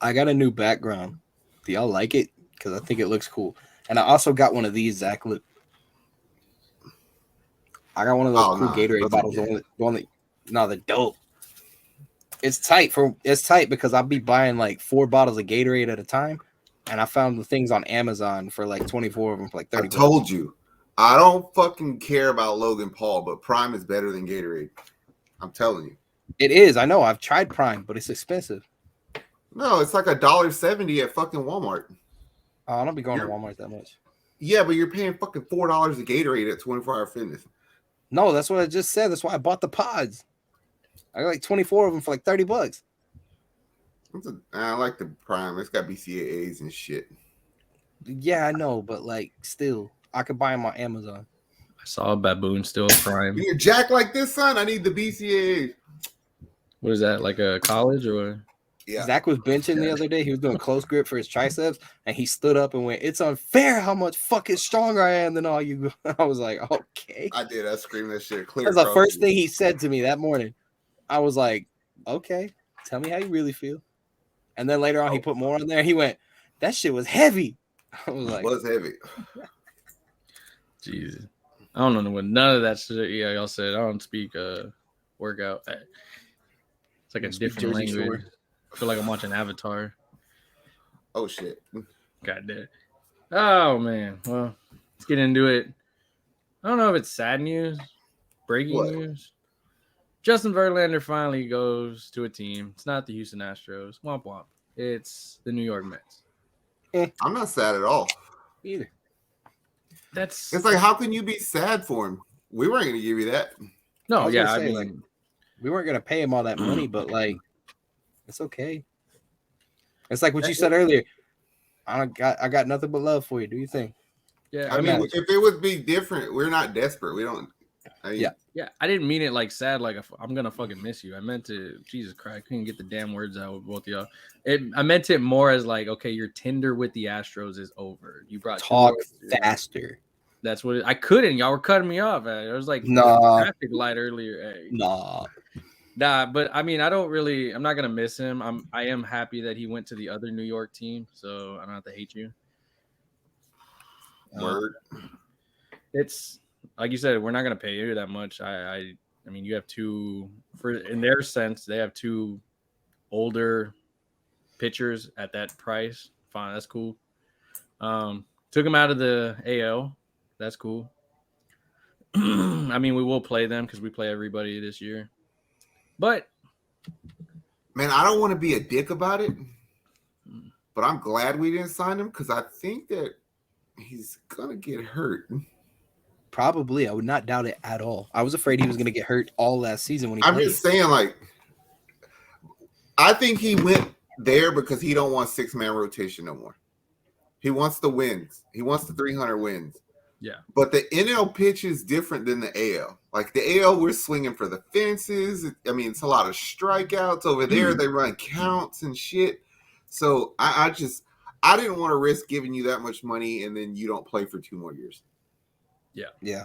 I got a new background. Do y'all like it? Because I think it looks cool. And I also got one of these, Zach. Look, I got one of those cool Gatorade bottles. The dope. It's tight because I'll be buying like 4 bottles of Gatorade at a time, and I found the things on Amazon for like 24 of them for like 30. I told you, I don't fucking care about Logan Paul, but Prime is better than Gatorade. I'm telling you, it is. I know. I've tried Prime, but it's expensive. No, it's like $1.70 at fucking Walmart. Oh, I don't be going to Walmart that much. Yeah, but you're paying fucking $4 a Gatorade at 24 Hour Fitness. No, that's what I just said. That's why I bought the pods. I got like 24 of them for like $30. I like the Prime. It's got BCAAs and shit. Yeah, I know, but like still, I could buy them on Amazon. I saw a baboon still a Prime. When you're jacked like this, son, I need the BCAAs. What is that, like a college or what? Yeah. Zach was benching the other day. He was doing close grip for his triceps, and he stood up and went, "It's unfair how much fucking stronger I am than all you." I was like, "Okay." I did. I screamed that shit clear. That's the first thing he said to me that morning. I was like, "Okay, tell me how you really feel." And then later on, he put more on there. He went, "That shit was heavy." I was like, "It was heavy." Jesus, I don't know what none of that shit. Yeah, y'all said I don't speak workout. It's like a different language. Shore. I feel like I'm watching Avatar. Oh, shit. God damn. Oh, man. Well, let's get into it. I don't know if it's sad news, breaking news. Justin Verlander finally goes to a team. It's not the Houston Astros. Womp womp. It's the New York Mets. I'm not sad at all. Either. It's like, how can you be sad for him? We weren't going to give you that. No, I mean, like, we weren't going to pay him all that money, but like, it's okay. It's like what you said earlier. I got nothing but love for you. Do you think? Yeah, I mean, if it would be different, we're not desperate. We don't. Yeah. I didn't mean it like sad, like I'm gonna fucking miss you. I meant to. Jesus Christ, I couldn't get the damn words out with both of y'all. I meant it more as like, okay, your Tinder with the Astros is over. You brought talk faster. That's what I couldn't. Y'all were cutting me off. I was like, traffic light earlier. Hey. Nah, but I mean, I'm not gonna miss him. I am happy that he went to the other New York team, so I don't have to hate you. Word. It's like you said, we're not gonna pay you that much. I mean, you have in their sense, they have 2 older pitchers at that price. Fine, that's cool. Took him out of the AL. That's cool. I mean, we will play them because we play everybody this year. But man, I don't want to be a dick about it, but I'm glad we didn't sign him because I think that he's gonna get hurt. Probably, I would not doubt it at all. I was afraid he was gonna get hurt all last season when he played. I'm just saying, like, I think he went there because he don't want 6-man rotation no more. He wants the wins. He wants the 300 wins. Yeah. But the NL pitch is different than the AL. Like the AL, we're swinging for the fences. I mean, it's a lot of strikeouts over there. They run counts and shit. So I didn't want to risk giving you that much money and then you don't play for 2 more years. Yeah. Yeah.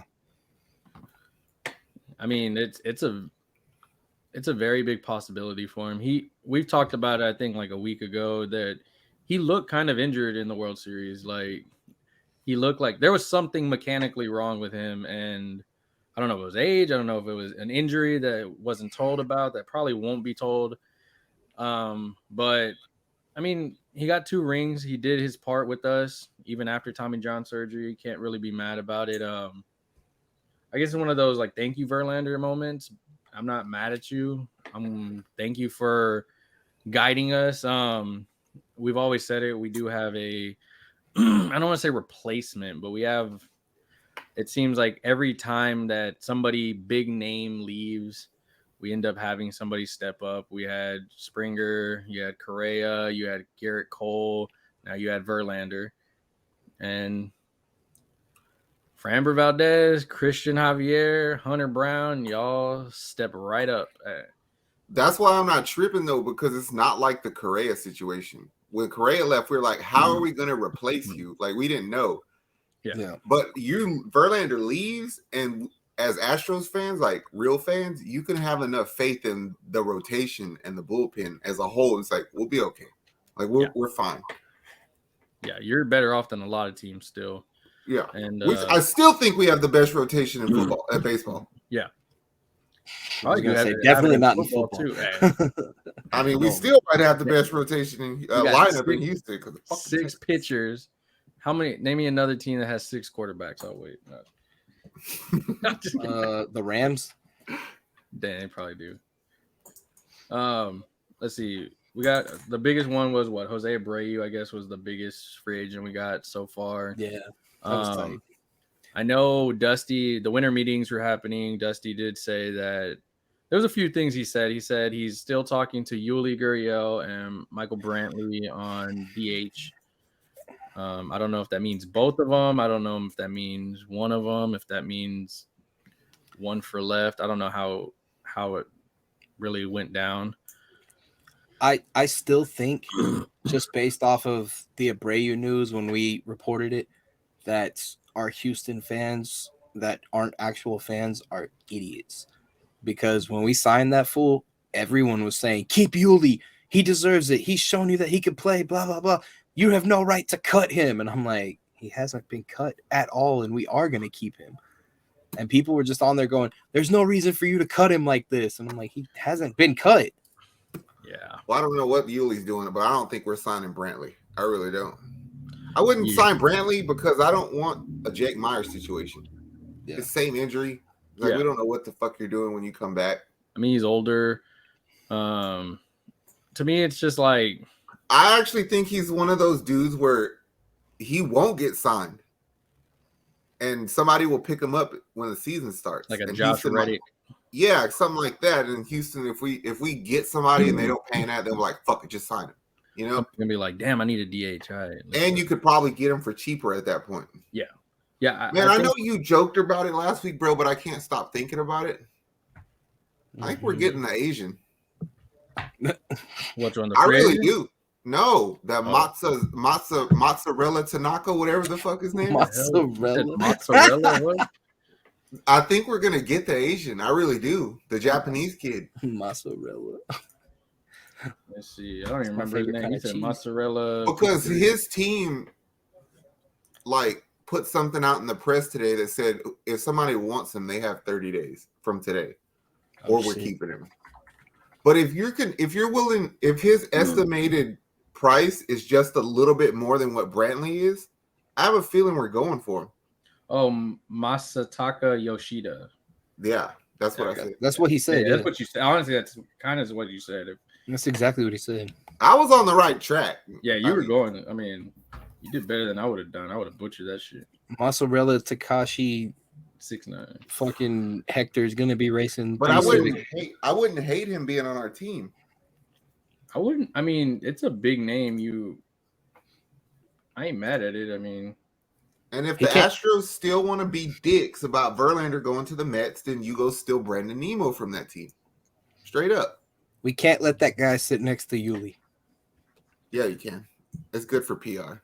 I mean, it's a very big possibility for him. We've talked about it, I think, like a week ago that he looked kind of injured in the World Series. Like he looked like there was something mechanically wrong with him, and I don't know if it was age. I don't know if it was an injury that wasn't told about, that probably won't be told. But I mean, he got 2 rings. He did his part with us, even after Tommy John surgery. Can't really be mad about it. I guess it's one of those like thank you Verlander moments. I'm not mad at you. Thank you for guiding us. We've always said it. We do have a I don't want to say replacement, but we have. It seems like every time that somebody big name leaves, we end up having somebody step up. We had Springer, you had Correa, you had Garrett Cole, now you had Verlander. And Framber Valdez, Christian Javier, Hunter Brown, y'all step right up. That's why I'm not tripping, though, because it's not like the Correa situation. When Correa left, we were like, how are we going to replace you? Like, we didn't know. Yeah. But Verlander leaves, and as Astros fans, like real fans, you can have enough faith in the rotation and the bullpen as a whole. It's like, we'll be okay. Like we're fine. Yeah, you're better off than a lot of teams still. Yeah, and I still think we have the best rotation in football at baseball. Yeah, I was gonna say definitely not in football too. I mean, we still might have the best rotation in lineup in Houston because 6 pitchers. How many? Name me another team that has 6 quarterbacks. Oh wait, no. The Rams. Damn, they probably do. Let's see. We got the biggest one was what? Jose Abreu, I guess, was the biggest free agent we got so far. Yeah, that was tight. I know Dusty. The winter meetings were happening. Dusty did say that there was a few things he said. He said he's still talking to Yuli Gurriel and Michael Brantley on DH. I don't know if that means both of them. I don't know if that means one of them. If that means one for left. I don't know how it really went down. I still think, just based off of the Abreu news when we reported it, that our Houston fans that aren't actual fans are idiots. Because when we signed that fool, everyone was saying, keep Yuli. He deserves it. He's shown you that he can play, blah, blah, blah. You have no right to cut him. And I'm like, he hasn't been cut at all, and we are going to keep him. And people were just on there going, there's no reason for you to cut him like this. And I'm like, he hasn't been cut. Yeah. Well, I don't know what Yuli's doing, but I don't think we're signing Brantley. I really don't. I wouldn't sign Brantley because I don't want a Jake Myers situation. Yeah. The same injury. Like, we don't know what the fuck you're doing when you come back. I mean, he's older. To me, it's just like, I actually think he's one of those dudes where he won't get signed. And somebody will pick him up when the season starts. Like a Josh Reddick. Yeah, something like that. In Houston, if we get somebody and they don't pay that, they'll be like, fuck it, just sign him. You know? It's gonna be like, damn, I need a DH. All right. And you could probably get him for cheaper at that point. Yeah. Yeah. Man, I know you joked about it last week, bro, but I can't stop thinking about it. I think we're getting the Asian. Which one? I really do. No, that mozzarella Tanaka, whatever the fuck his name is. Mozzarella. What? I think we're gonna get the Asian. I really do. The Japanese kid. Mozzarella. Let's see. I don't even remember his name. He said mozzarella. Because his team, like, put something out in the press today that said if somebody wants him, they have 30 days from today, or we're keeping him. But if you're willing, if his estimated price is just a little bit more than what Brantley is, I have a feeling we're going for him. Oh, Masataka Yoshida. Yeah, that's what I said. That's what he said. Yeah, that's what you said. Honestly, that's kind of what you said. That's exactly what he said. I was on the right track. Yeah, you were going. I mean, you did better than I would have done. I would have butchered that shit. Mozzarella Takashi 6'9". Fucking Hector's gonna be racing. But I wouldn't hate him being on our team. I wouldn't. I mean, it's a big name. I ain't mad at it. I mean. And if the Astros still want to be dicks about Verlander going to the Mets, then you go steal Brandon Nimmo from that team. Straight up. We can't let that guy sit next to Yuli. Yeah, you can. It's good for PR.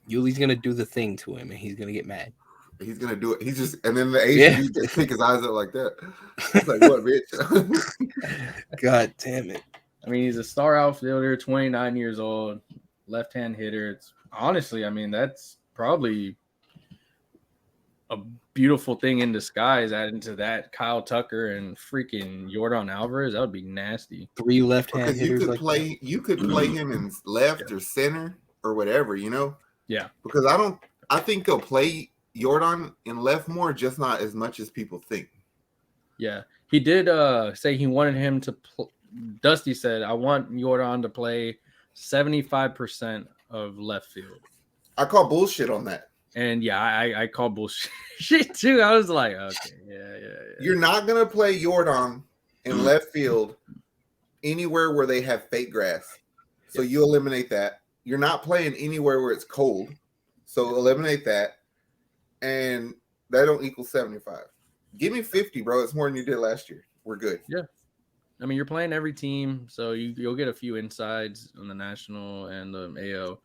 Yuli's going to do the thing to him, and he's going to get mad. He's going to do it. And then the Asian dude just pick his eyes up like that. It's like, what, bitch? God damn it. I mean, he's a star outfielder, 29 years old, left-hand hitter. Honestly, I mean, that's probably a beautiful thing in disguise. Adding to that, Kyle Tucker and freaking Yordan Alvarez, that would be nasty. 3 left-hand hitters. You could play him in left or center or whatever, you know? Yeah. Because I think they'll play Yordan in left more, just not as much as people think. Yeah. He did say he wanted him to Dusty said, I want Yordan to play 75% of left field. I call bullshit on that. And yeah, I call bullshit too. I was like, okay, yeah. You're not gonna play Yordan in left field anywhere where they have fake grass. So you eliminate that. You're not playing anywhere where it's cold. So eliminate that. And that don't equal 75. Give me 50, bro. It's more than you did last year. We're good. Yeah. I mean, you're playing every team, so you'll get a few insides on the national and the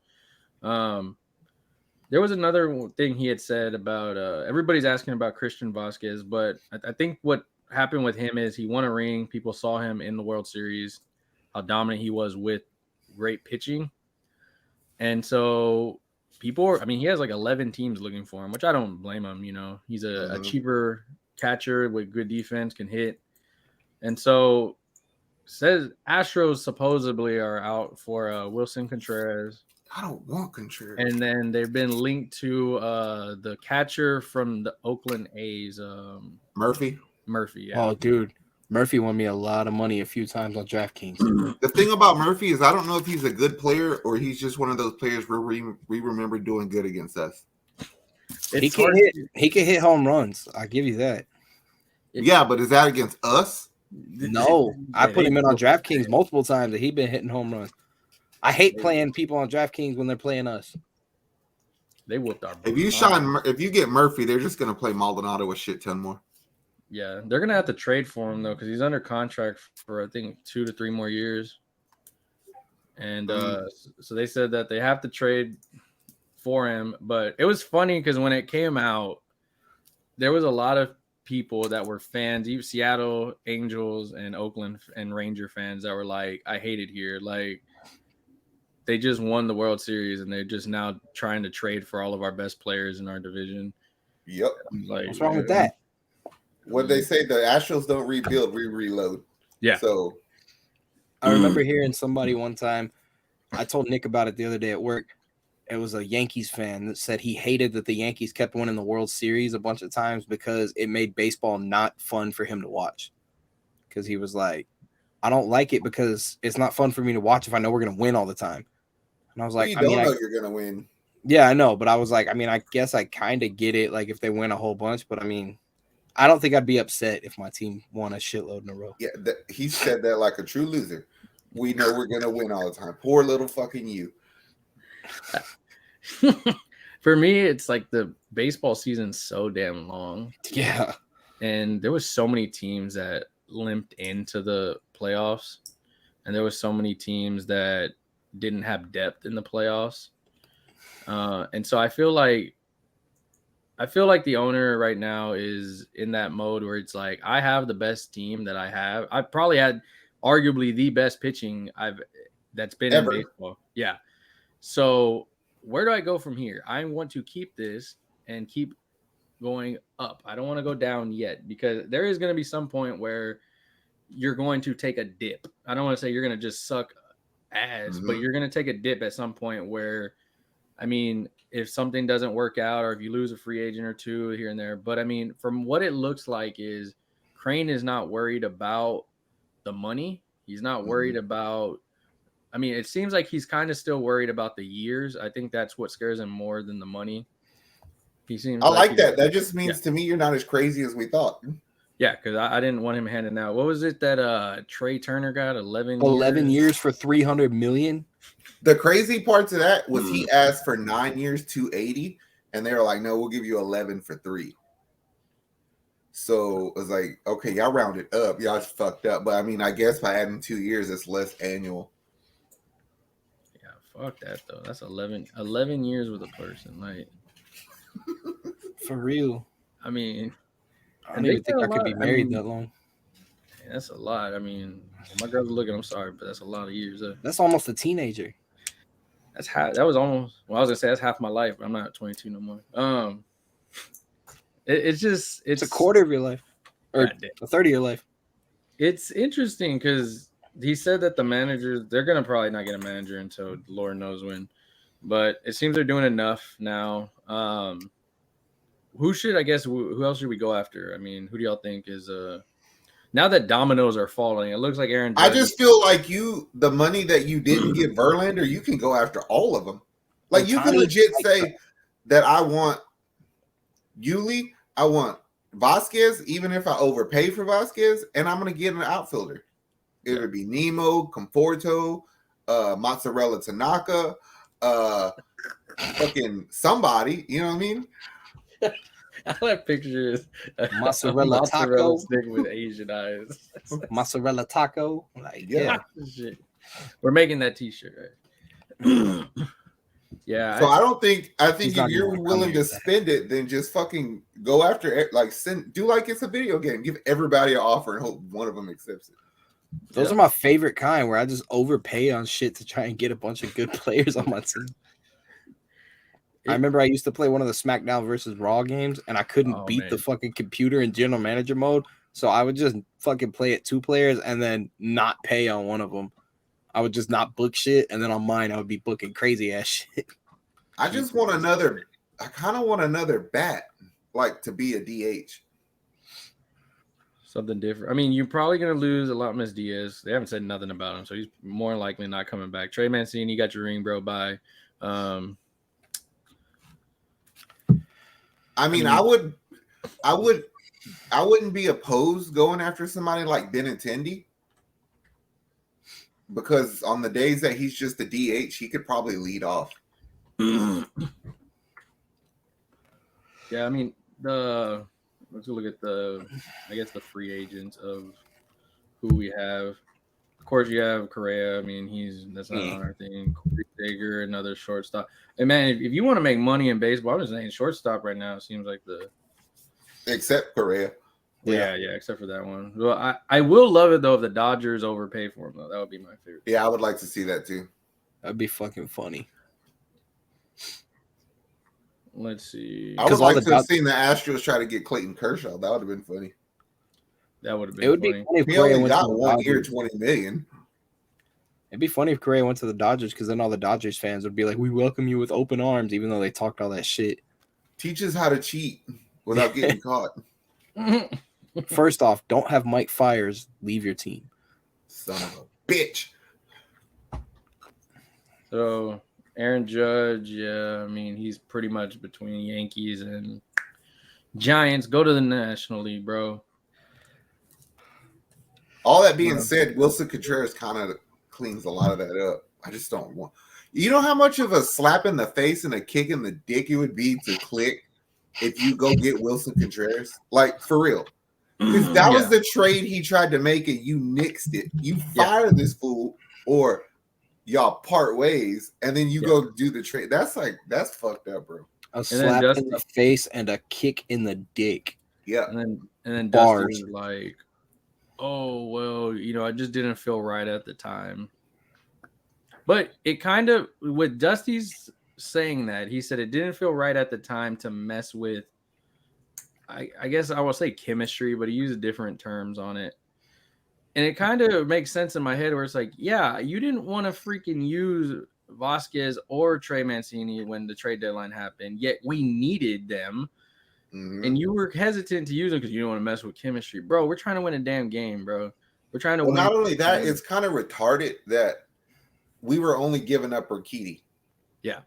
AO. There was another thing he had said about everybody's asking about Christian Vasquez, but I think what happened with him is he won a ring. People saw him in the World Series. how dominant he was with great pitching. And so people, he has like 11 teams looking for him, which I don't blame him. He's a cheaper catcher with good defense, can hit. And so says Astros supposedly are out for Wilson Contreras. I don't want Contreras. And then they've been linked to the catcher from the Oakland A's. Murphy, yeah. Oh, dude. Murphy won me a lot of money a few times on DraftKings. The thing about Murphy is I don't know if he's a good player or he's just one of those players where we remember doing good against us. He can hit home runs. I give you that. Yeah, but is that against us? No, I put him in on DraftKings multiple times, and he's been hitting home runs. I hate playing people on DraftKings when they're playing us. They whooped our. If you get Murphy, they're just gonna play Maldonado a shit ton more. Yeah, they're gonna have to trade for him though, because he's under contract for I think 2 to 3 more years. And so they said that they have to trade for him. But it was funny because when it came out, there was a lot of people that were fans, even Seattle Angels and Oakland and Ranger fans that were like, I hate it here. Like, they just won the World Series and they're just now trying to trade for all of our best players in our division. Yep. Like, what's wrong with that? What they say, the Astros don't rebuild, we reload. Yeah. So I remember hearing somebody one time, I told Nick about it the other day at work. It was a Yankees fan that said he hated that the Yankees kept winning the World Series a bunch of times because it made baseball not fun for him to watch. Because he was like, I don't like it because it's not fun for me to watch if I know we're going to win all the time. And I was like, you don't know you're going to win. Yeah, I know. But I was like, I guess I kind of get it. Like if they win a whole bunch, but I don't think I'd be upset if my team won a shitload in a row. Yeah, he said that like a true loser. We know we're going to win all the time. Poor little fucking you. For me, it's like the baseball season's so damn long. Yeah. And there was so many teams that limped into the playoffs. And there was so many teams that didn't have depth in the playoffs. And so I feel like the owner right now is in that mode where it's like, I have the best team that I have. I probably had arguably the best pitching that's been ever in baseball. Yeah. So where do I go from here? I want to keep this and keep going up. I don't want to go down yet because there is going to be some point where you're going to take a dip. I don't want to say you're going to just suck ass, but you're going to take a dip at some point where, if something doesn't work out or if you lose a free agent or two here and there. But from what it looks like is Crane is not worried about the money. He's not worried about, it seems like he's kind of still worried about the years. I think that's what scares him more than the money. He seems. I like that. That just means to me you're not as crazy as we thought. Yeah, because I didn't want him handing out. What was it that Trey Turner got? 11 years for $300 million. The crazy part to that was he asked for 9 years, 280, and they were like, "No, we'll give you 11 for 3." So it was like, okay, y'all rounded up, y'all fucked up. But I guess by adding 2 years, it's less annual. Fuck that though. That's 11 years with a person. Like, for real. I don't even think I could be married that long. That's a lot. My girl's looking. I'm sorry, but that's a lot of years. That's almost a teenager. That's half. That was almost. Well, I was gonna say that's half my life, but I'm not 22 no more. It's a quarter of your life, or a third of your life. It's interesting because he said that the managers, they're going to probably not get a manager until Lord knows when. But it seems they're doing enough now. Who else should we go after? Who do y'all think is now that dominoes are falling, it looks like Aaron Judge. I just feel like the money that you didn't give Verlander, you can go after all of them. Like you can legit say that I want Yuli, I want Vasquez, even if I overpay for Vasquez, and I'm going to get an outfielder. It would be Nemo, Conforto, Mozzarella Tanaka, fucking somebody. You know what I mean? I like pictures. Mozzarella taco stick with Asian eyes. Mozzarella taco. Like, yeah. Shit. We're making that T-shirt, right? Yeah. So I think if you're willing to spend it, then just fucking go after it. Like do like it's a video game. Give everybody an offer and hope one of them accepts it. Those are my favorite kind, where I just overpay on shit to try and get a bunch of good players on my team. I remember I used to play one of the SmackDown versus Raw games, and I couldn't beat the fucking computer in general manager mode. So I would just fucking play it 2 players and then not pay on one of them. I would just not book shit, and then on mine I would be booking crazy ass shit. I just want another. I kind of want another bat, like to be a DH. Something different. I mean, you're probably going to lose a lot, Miss Diaz. They haven't said nothing about him, so he's more likely not coming back. Trey Mancini, got your ring, bro. Bye. I mean, I wouldn't be opposed going after somebody like Benintendi, because on the days that he's just a DH, he could probably lead off. Yeah, I mean, let's look at the free agents of who we have. Of course, you have Correa. I mean, that's not our thing. Corey Seager, another shortstop. And man, if you want to make money in baseball, I'm just saying shortstop right now seems like except Correa. Yeah, except for that one. Well, I will love it though if the Dodgers overpay for him though. That would be my favorite. Yeah, I would like to see that too. That'd be fucking funny. Let's see. I would like to have seen the Astros try to get Clayton Kershaw. That would have been funny. That would have been funny. Be funny if he Correa only went got to 1 year, $20 million. It'd be funny if Correa went to the Dodgers, because then all the Dodgers fans would be like, "We welcome you with open arms," even though they talked all that shit. Teach us how to cheat without getting caught. First off, don't have Mike Fiers leave your team. Son of a bitch. So Aaron Judge, yeah, I mean, he's pretty much between Yankees and Giants. Go to the National League, bro. All that being said, Wilson Contreras kind of cleans a lot of that up. I just don't want. You know how much of a slap in the face and a kick in the dick it would be to click if you go get Wilson Contreras? Like, for real. Because that was the trade he tried to make, and you nixed it. You fire this fool, or y'all part ways, and then you go do the trade. That's fucked up, bro. A slap in the face and a kick in the dick. Yeah. And then Dusty was like, "Oh, well, I just didn't feel right at the time." But it kind of, with Dusty's saying that, he said it didn't feel right at the time to mess with, I guess I will say chemistry, but he used different terms on it. And it kind of makes sense in my head where it's like, yeah, you didn't want to freaking use Vasquez or Trey Mancini when the trade deadline happened, yet we needed them. Mm-hmm. And you were hesitant to use them because you don't want to mess with chemistry. Bro, we're trying to win a damn game, bro. We're trying to win. Not only that, it's kind of retarded that we were only giving up Urquidy. Yeah.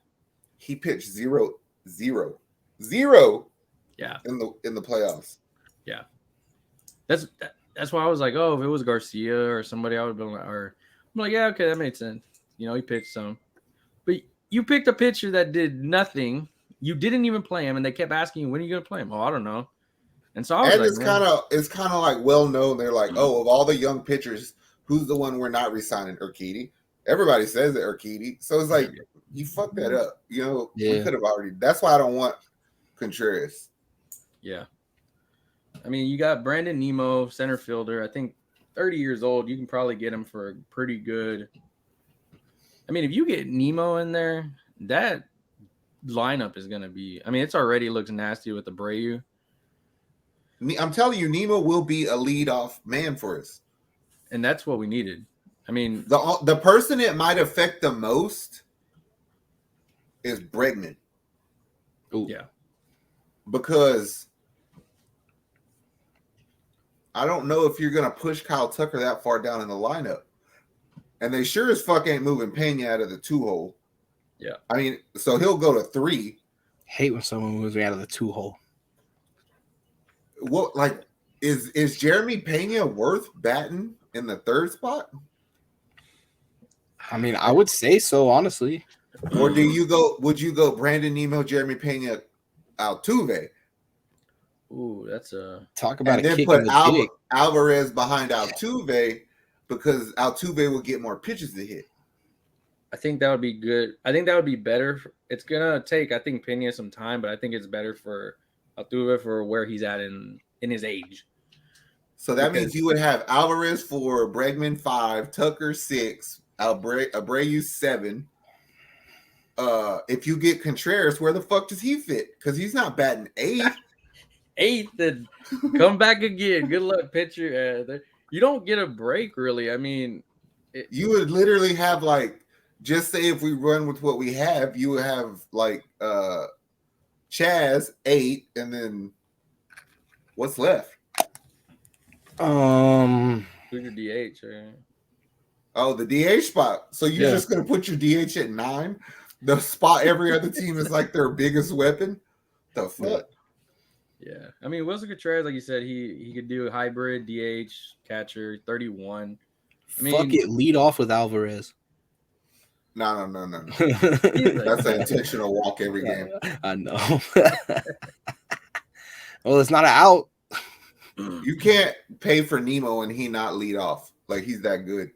He pitched 0-0. Yeah. In the playoffs. Yeah. That's why I was like, oh, if it was Garcia or somebody, I would have been like, I'm like, yeah, okay, that made sense. He pitched some. But you picked a pitcher that did nothing. You didn't even play him, and they kept asking you, when are you going to play him? Oh, I don't know. And so I was it's kind of like well known. They're like, oh, of all the young pitchers, who's the one we're not re-signing? Urquidy. Everybody says that Urquidy. So it's like, you fucked that up. We could have already. That's why I don't want Contreras. Yeah. I mean, you got Brandon Nimmo, center fielder. I think 30 years old. You can probably get him for a pretty good. I mean, if you get Nimmo in there, that lineup is going to be. I mean, it's already looks nasty with the Abreu. I'm telling you, Nimmo will be a leadoff man for us. And that's what we needed. I mean, the person it might affect the most is Bregman. Ooh. Yeah. Because I don't know if you're going to push Kyle Tucker that far down in the lineup. And they sure as fuck ain't moving Pena out of the 2-hole. Yeah. I mean, so he'll go to 3. Hate when someone moves me out of the 2-hole. What, like, is Jeremy Pena worth batting in the 3rd spot? I mean, I would say so, honestly. Or would you go Brandon Nimmo, Jeremy Pena, Altuve? Ooh, that's a talk about and a then kick put in the dick. Alvarez behind Altuve, because Altuve will get more pitches to hit. I think that would be good. I think that would be better. It's gonna take, I think, Pena some time, but I think it's better for Altuve for where he's at in his age. So that means you would have Alvarez 4, Bregman 5, Tucker 6, Abreu 7. If you get Contreras, where the fuck does he fit? Because he's not batting 8th. 8th, and come back again. Good luck, pitcher. You don't get a break, really. I mean, you would literally have like, just say if we run with what we have, you would have like Chaz 8, and then what's left? Who's your DH? Right? Oh, the DH spot. So you're just gonna put your DH at 9? The spot every other team is like their biggest weapon. The fuck? Yeah. I mean, Wilson Contreras, like you said, he could do a hybrid DH catcher 31. I mean, fuck it, lead off with Alvarez. No. That's an intentional walk every game. I know. Well, it's not an out. You can't pay for Nemo and he not lead off. Like, he's that good.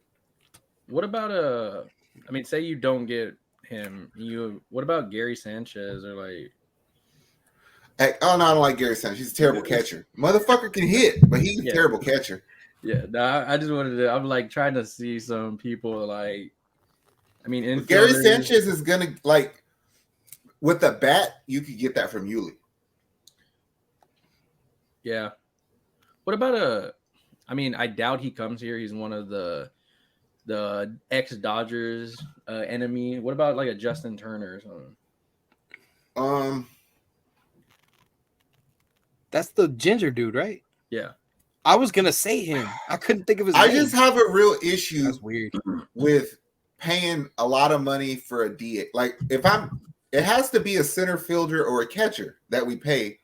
What about I mean, say you don't get him. What about Gary Sanchez or like? Hey, I don't like Gary Sanchez. He's a terrible catcher. Motherfucker can hit, but he's a terrible catcher. Yeah, no, I just wanted to. I'm like trying to see some people like. I mean, Gary Sanchez is gonna like with a bat. You could get that from Yuli. Yeah. What about I mean, I doubt he comes here. He's one of the ex-Dodgers enemy. What about like a Justin Turner or something? That's the ginger dude, right? Yeah. I was gonna say him. I couldn't think of his name. I just have a real issue. That's weird. With paying a lot of money for a DH. Like it has to be a center fielder or a catcher that we pay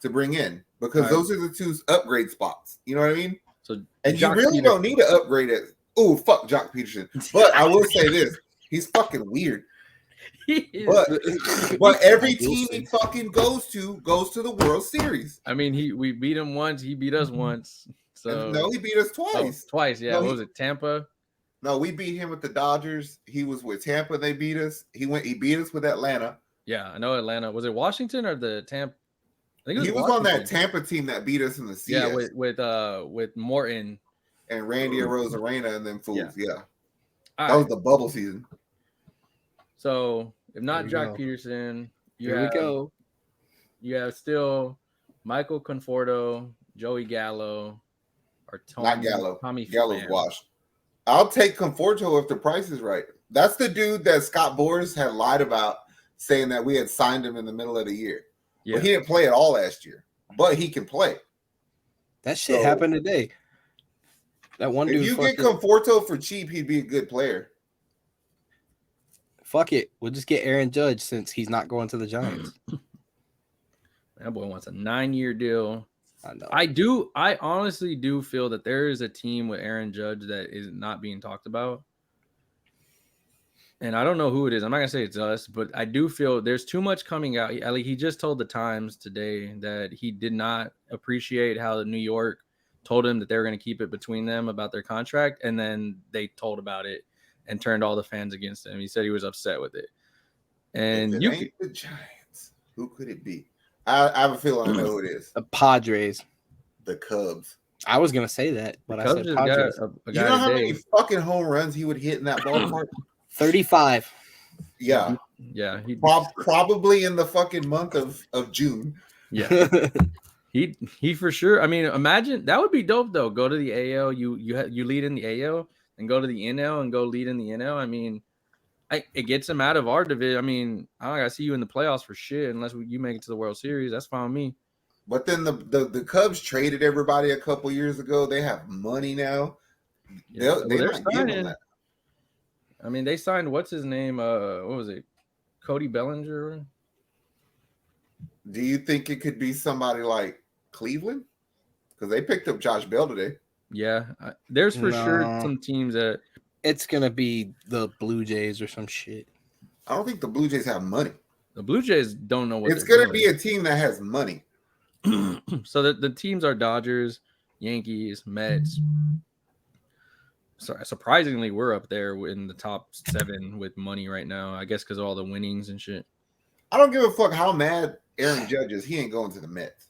to bring in, because those are the two upgrade spots. You know what I mean? So, and you really don't need to upgrade it. Oh, fuck Jock Peterson. But I will say this: he's fucking weird. But every team he fucking goes to the World Series. I mean, we beat him once. He beat us once. So no, he beat us twice. Twice, yeah. What was it, Tampa? No, we beat him with the Dodgers. He was with Tampa. They beat us. He beat us with Atlanta. Yeah, I know Atlanta. Was it Washington or the Tampa? I think he was on that Tampa team that beat us in the CS. Yeah, with Morton and Randy Arozarena and them fools. Yeah. That was the bubble season. So if not Jock Peterson, you have still Michael Conforto, Joey Gallo, or Tommy Gallo's washed. I'll take Conforto if the price is right. That's the dude that Scott Boras had lied about, saying that we had signed him in the middle of the year. Yeah. But he didn't play at all last year, but he can play. That shit happened today. That one dude. If you get Conforto for cheap, he'd be a good player. Fuck it. We'll just get Aaron Judge since he's not going to the Giants. That boy wants a 9-year deal. I know. I honestly do feel that there is a team with Aaron Judge that is not being talked about. And I don't know who it is. I'm not going to say it's us, but I do feel there's too much coming out. He just told the Times today that he did not appreciate how New York told him that they were going to keep it between them about their contract. And then they told about it and turned all the fans against him. He said he was upset with it. And if it ain't the Giants, who could it be? I have a feeling I know who it is. The Padres. The Cubs. I was going to say that, but I said Padres. You know how many fucking home runs he would hit in that ballpark? 35. Yeah. Yeah. Probably in the fucking month of June. Yeah. He for sure. I mean, imagine that would be dope though. Go to the AL, you lead in the AL and go to the NL and go lead in the NL. I mean, it gets him out of our division. I mean, I don't gotta see you in the playoffs for shit unless you make it to the World Series. That's fine with me. But then the Cubs traded everybody a couple years ago. They have money now. Yeah, they're signing. I mean, they signed what's his name? What was it? Cody Bellinger. Do you think it could be somebody like Cleveland? Because they picked up Josh Bell today. Yeah, there's for sure some teams that it's gonna be the Blue Jays or some shit. I don't think the Blue Jays have money. The Blue Jays don't know what it's gonna be a team that has money. So the teams are Dodgers, Yankees, Mets. Surprisingly, we're up there in the top 7 with money right now. I guess because of all the winnings and shit. I don't give a fuck how mad Aaron Judge is. He ain't going to the Mets.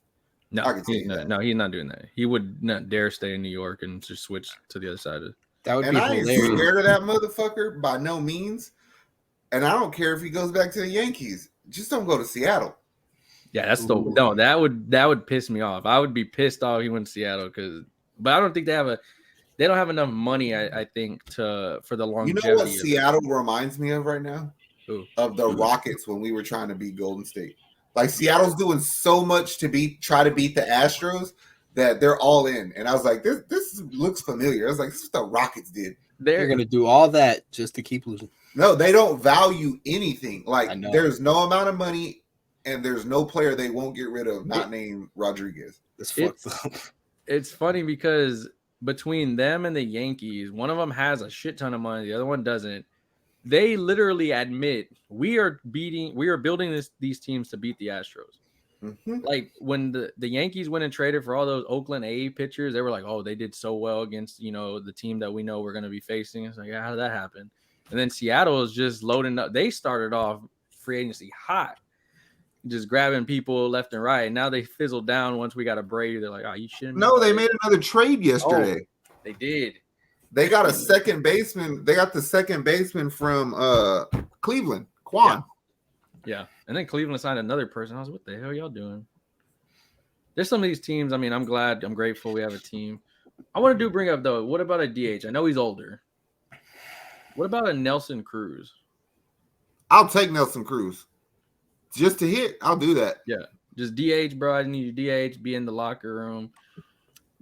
No, I can tell he's you not, that. no, he's not doing that. He would not dare stay in New York and just switch to the other side of. That would And be I ain't hilarious. scared of that motherfucker by no means. And I don't care if he goes back to the Yankees. Just don't go to Seattle. Yeah, that's the no. That would piss me off. I would be pissed off if he went to Seattle but I don't think they don't have enough money. I think for the longevity. You know what Seattle reminds me of right now? Who? Of the Rockets when we were trying to beat Golden State. Like Seattle's doing so much to try to beat the Astros that they're all in. And I was like, this looks familiar. I was like, this is what the Rockets did. They're gonna do all that just to keep losing. No, they don't value anything. Like I know. there's no amount of money and there's no player they won't get rid of, not named Rodriguez. It's fucked up. It's funny because between them and the Yankees, one of them has a shit ton of money, the other one doesn't. They literally admit we are building these teams to beat the Astros. Mm-hmm. Like when the Yankees went and traded for all those Oakland A pitchers, they were like, oh, they did so well against, the team that we know we're going to be facing. It's like, yeah, how did that happen? And then Seattle is just loading up. They started off free agency hot, just grabbing people left and right. And now they fizzled down once we got a Brady. They're like, oh, you shouldn't. No, they made another trade yesterday. Oh, they did. They got a second baseman. They got the second baseman from Cleveland, Quan. Yeah. And then Cleveland signed another person. I was, what the hell are y'all doing? There's some of these teams. I mean, I'm grateful we have a team. I want to bring up, though, what about a DH? I know he's older. What about a Nelson Cruz? I'll take Nelson Cruz. Just to hit, I'll do that. Yeah. Just DH, bro. I need you DH, be in the locker room.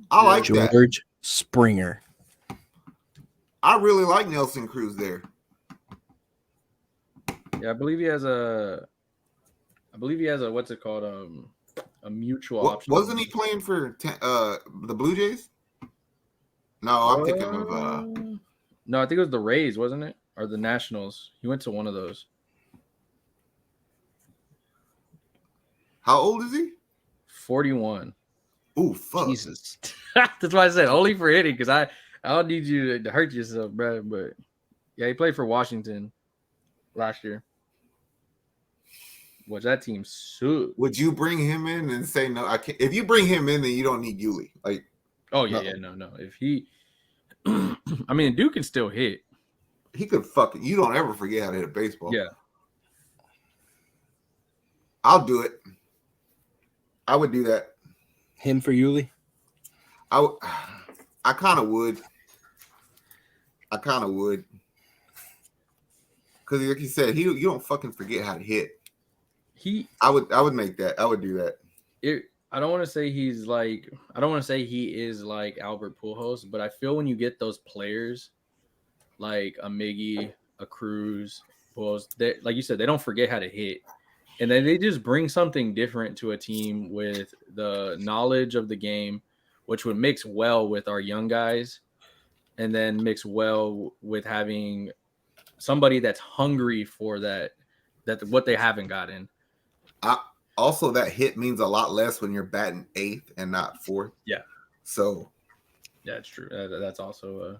I like that. George Springer. I really like Nelson Cruz there. Yeah, I believe he has a what's it called? A mutual option. Wasn't he playing for the Blue Jays? No, I'm thinking of No, I think it was the Rays, wasn't it? Or the Nationals. He went to one of those. How old is he? 41. Ooh, fuck. Jesus. That's why I said only for hitting, because I don't need you to hurt yourself, bro. But yeah, he played for Washington last year. Was that team sucked? Would you bring him in and say no? I can't. If you bring him in, then you don't need Yuli. Like, oh yeah, no. If he, I mean, Duke can still hit. He could fucking. You don't ever forget how to hit a baseball. Yeah, I'll do it. I would do that. Him for Yuli? I kind of would. Because like you said, you don't fucking forget how to hit. I would make that. I would do that. I don't want to say he is like Albert Pujols, but I feel when you get those players like a Miggy, a Cruz, Pujols, like you said, they don't forget how to hit. And then they just bring something different to a team with the knowledge of the game, which would mix well with our young guys, and then mix well with having somebody that's hungry for that what they haven't gotten. Also, that hit means a lot less when you're batting 8th and not 4th. Yeah. So. Yeah, it's true. That's also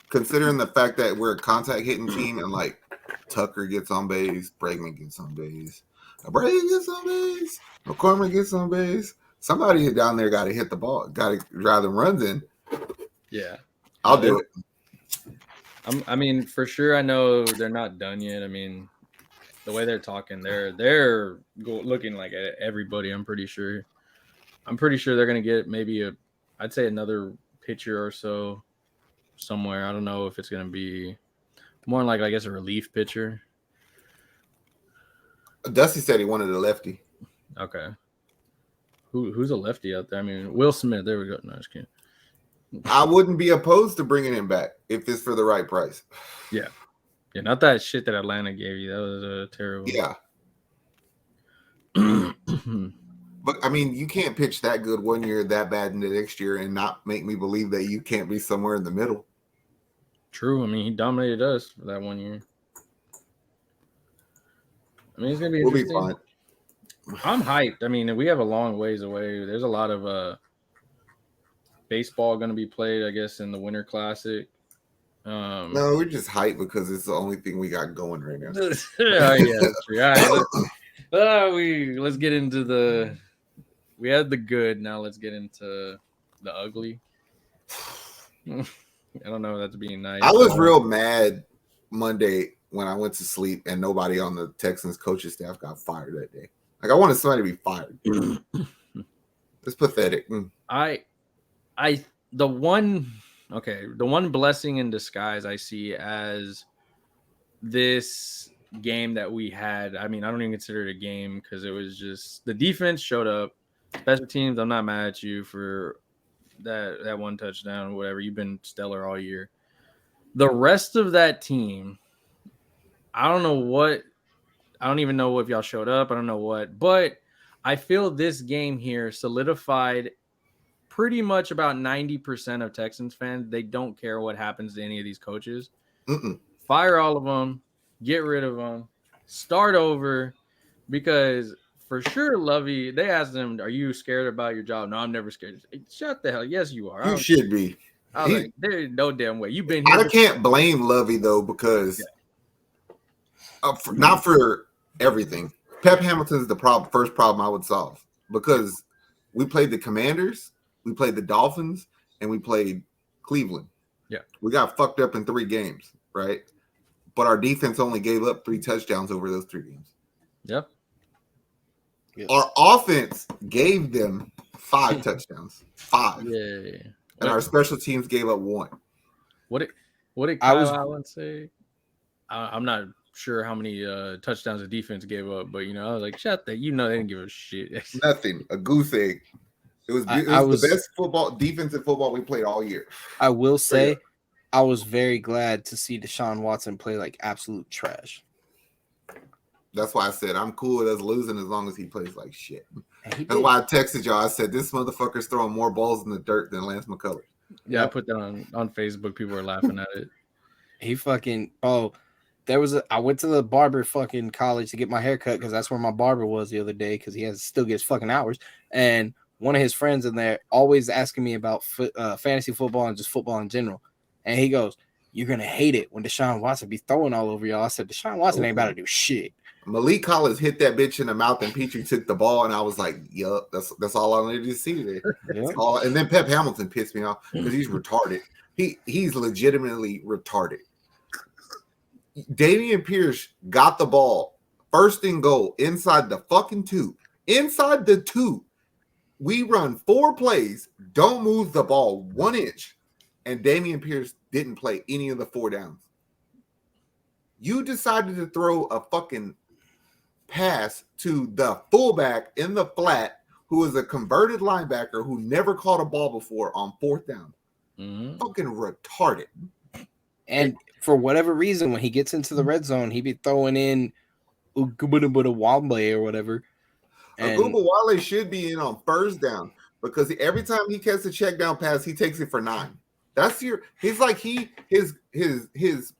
considering the fact that we're a contact hitting team and like Tucker gets on base, Bregman gets on base, Brady gets on base, McCormick gets on base. Somebody down there got to hit the ball, got to drive the runs in. Yeah. I'll do it. I mean, for sure, I know they're not done yet. I mean, the way they're talking, they're looking like everybody. I'm pretty sure they're gonna get maybe I'd say another pitcher or so somewhere. I don't know if it's gonna be more like, I guess, a relief pitcher. Dusty said he wanted a lefty. Okay. Who's a lefty out there? I mean, Will Smith. There we go. No, I just can't. I wouldn't be opposed to bringing him back if it's for the right price. Yeah. Yeah, not that shit that Atlanta gave you. That was terrible. Yeah. But, I mean, you can't pitch that good one year, that bad in the next year, and not make me believe that you can't be somewhere in the middle. True. I mean, he dominated us for that 1 year. I mean, it's going to be interesting. We'll be fine. I'm hyped. I mean, we have a long ways away. There's a lot of baseball going to be played, I guess, in the Winter Classic. No, we're just hyped because it's the only thing we got going right now. Yeah, that's true. All right, let's get into the we had the good. Now let's get into the ugly. I don't know if that's being nice. I was real mad Monday when I went to sleep and nobody on the Texans coaching staff got fired that day. Like, I wanted somebody to be fired. It's pathetic. The one blessing in disguise I see as this game that we had. I mean, I don't even consider it a game because it was just the defense showed up. Special teams, I'm not mad at you for that one touchdown or whatever. You've been stellar all year. The rest of that team, I don't even know if y'all showed up. I don't know what, but I feel this game here solidified pretty much about 90% of Texans fans. They don't care what happens to any of these coaches. Fire all of them, get rid of them, start over, because for sure, Lovie, they asked him, "Are you scared about your job?" "No, I'm never scared." Shut the hell. Yes, you are. You should be. I was like, there's no damn way. You've been here. I can't blame Lovie though, because not for everything. Pep Hamilton's the first problem I would solve, because we played the Commanders, we played the Dolphins, and we played Cleveland. Yeah. We got fucked up in 3 games, right? But our defense only gave up 3 touchdowns over those 3 games. Yep. Our offense gave them 5 touchdowns. 5. Yeah. And our special teams gave up 1. What did Kyle Allen say? I'm not sure how many touchdowns the defense gave up, but I was like, shut that. They didn't give a shit. Nothing. A goose egg. It was the best defensive football we played all year. I will say, I was very glad to see Deshaun Watson play like absolute trash. That's why I said I'm cool with us losing as long as he plays like shit. That's why I texted y'all. I said this motherfucker's throwing more balls in the dirt than Lance McCullers. Yeah, I put that on Facebook. People were laughing at it. He fucking I went to the barber fucking college to get my hair cut because that's where my barber was the other day because he still gets fucking hours. And one of his friends in there always asking me about fantasy football and just football in general. And he goes, "You're gonna hate it when Deshaun Watson be throwing all over y'all." I said, "Deshaun Watson ain't about to do shit." Malik Collins hit that bitch in the mouth and Petrie took the ball, and I was like, yup, that's all I needed to see today. And then Pep Hamilton pissed me off because he's retarded. He's legitimately retarded. Damian Pierce got the ball, 1st and goal, inside the fucking 2. Inside the 2. We run 4 plays, don't move the ball 1 inch, and Damian Pierce didn't play any of the 4 downs. You decided to throw a fucking pass to the fullback in the flat, who is a converted linebacker who never caught a ball before on 4th down. Fucking retarded. And for whatever reason, when he gets into the red zone, he be throwing in Wamble or whatever. Wale should be in on 1st down because every time he catches a check down pass, he takes it for 9. That's his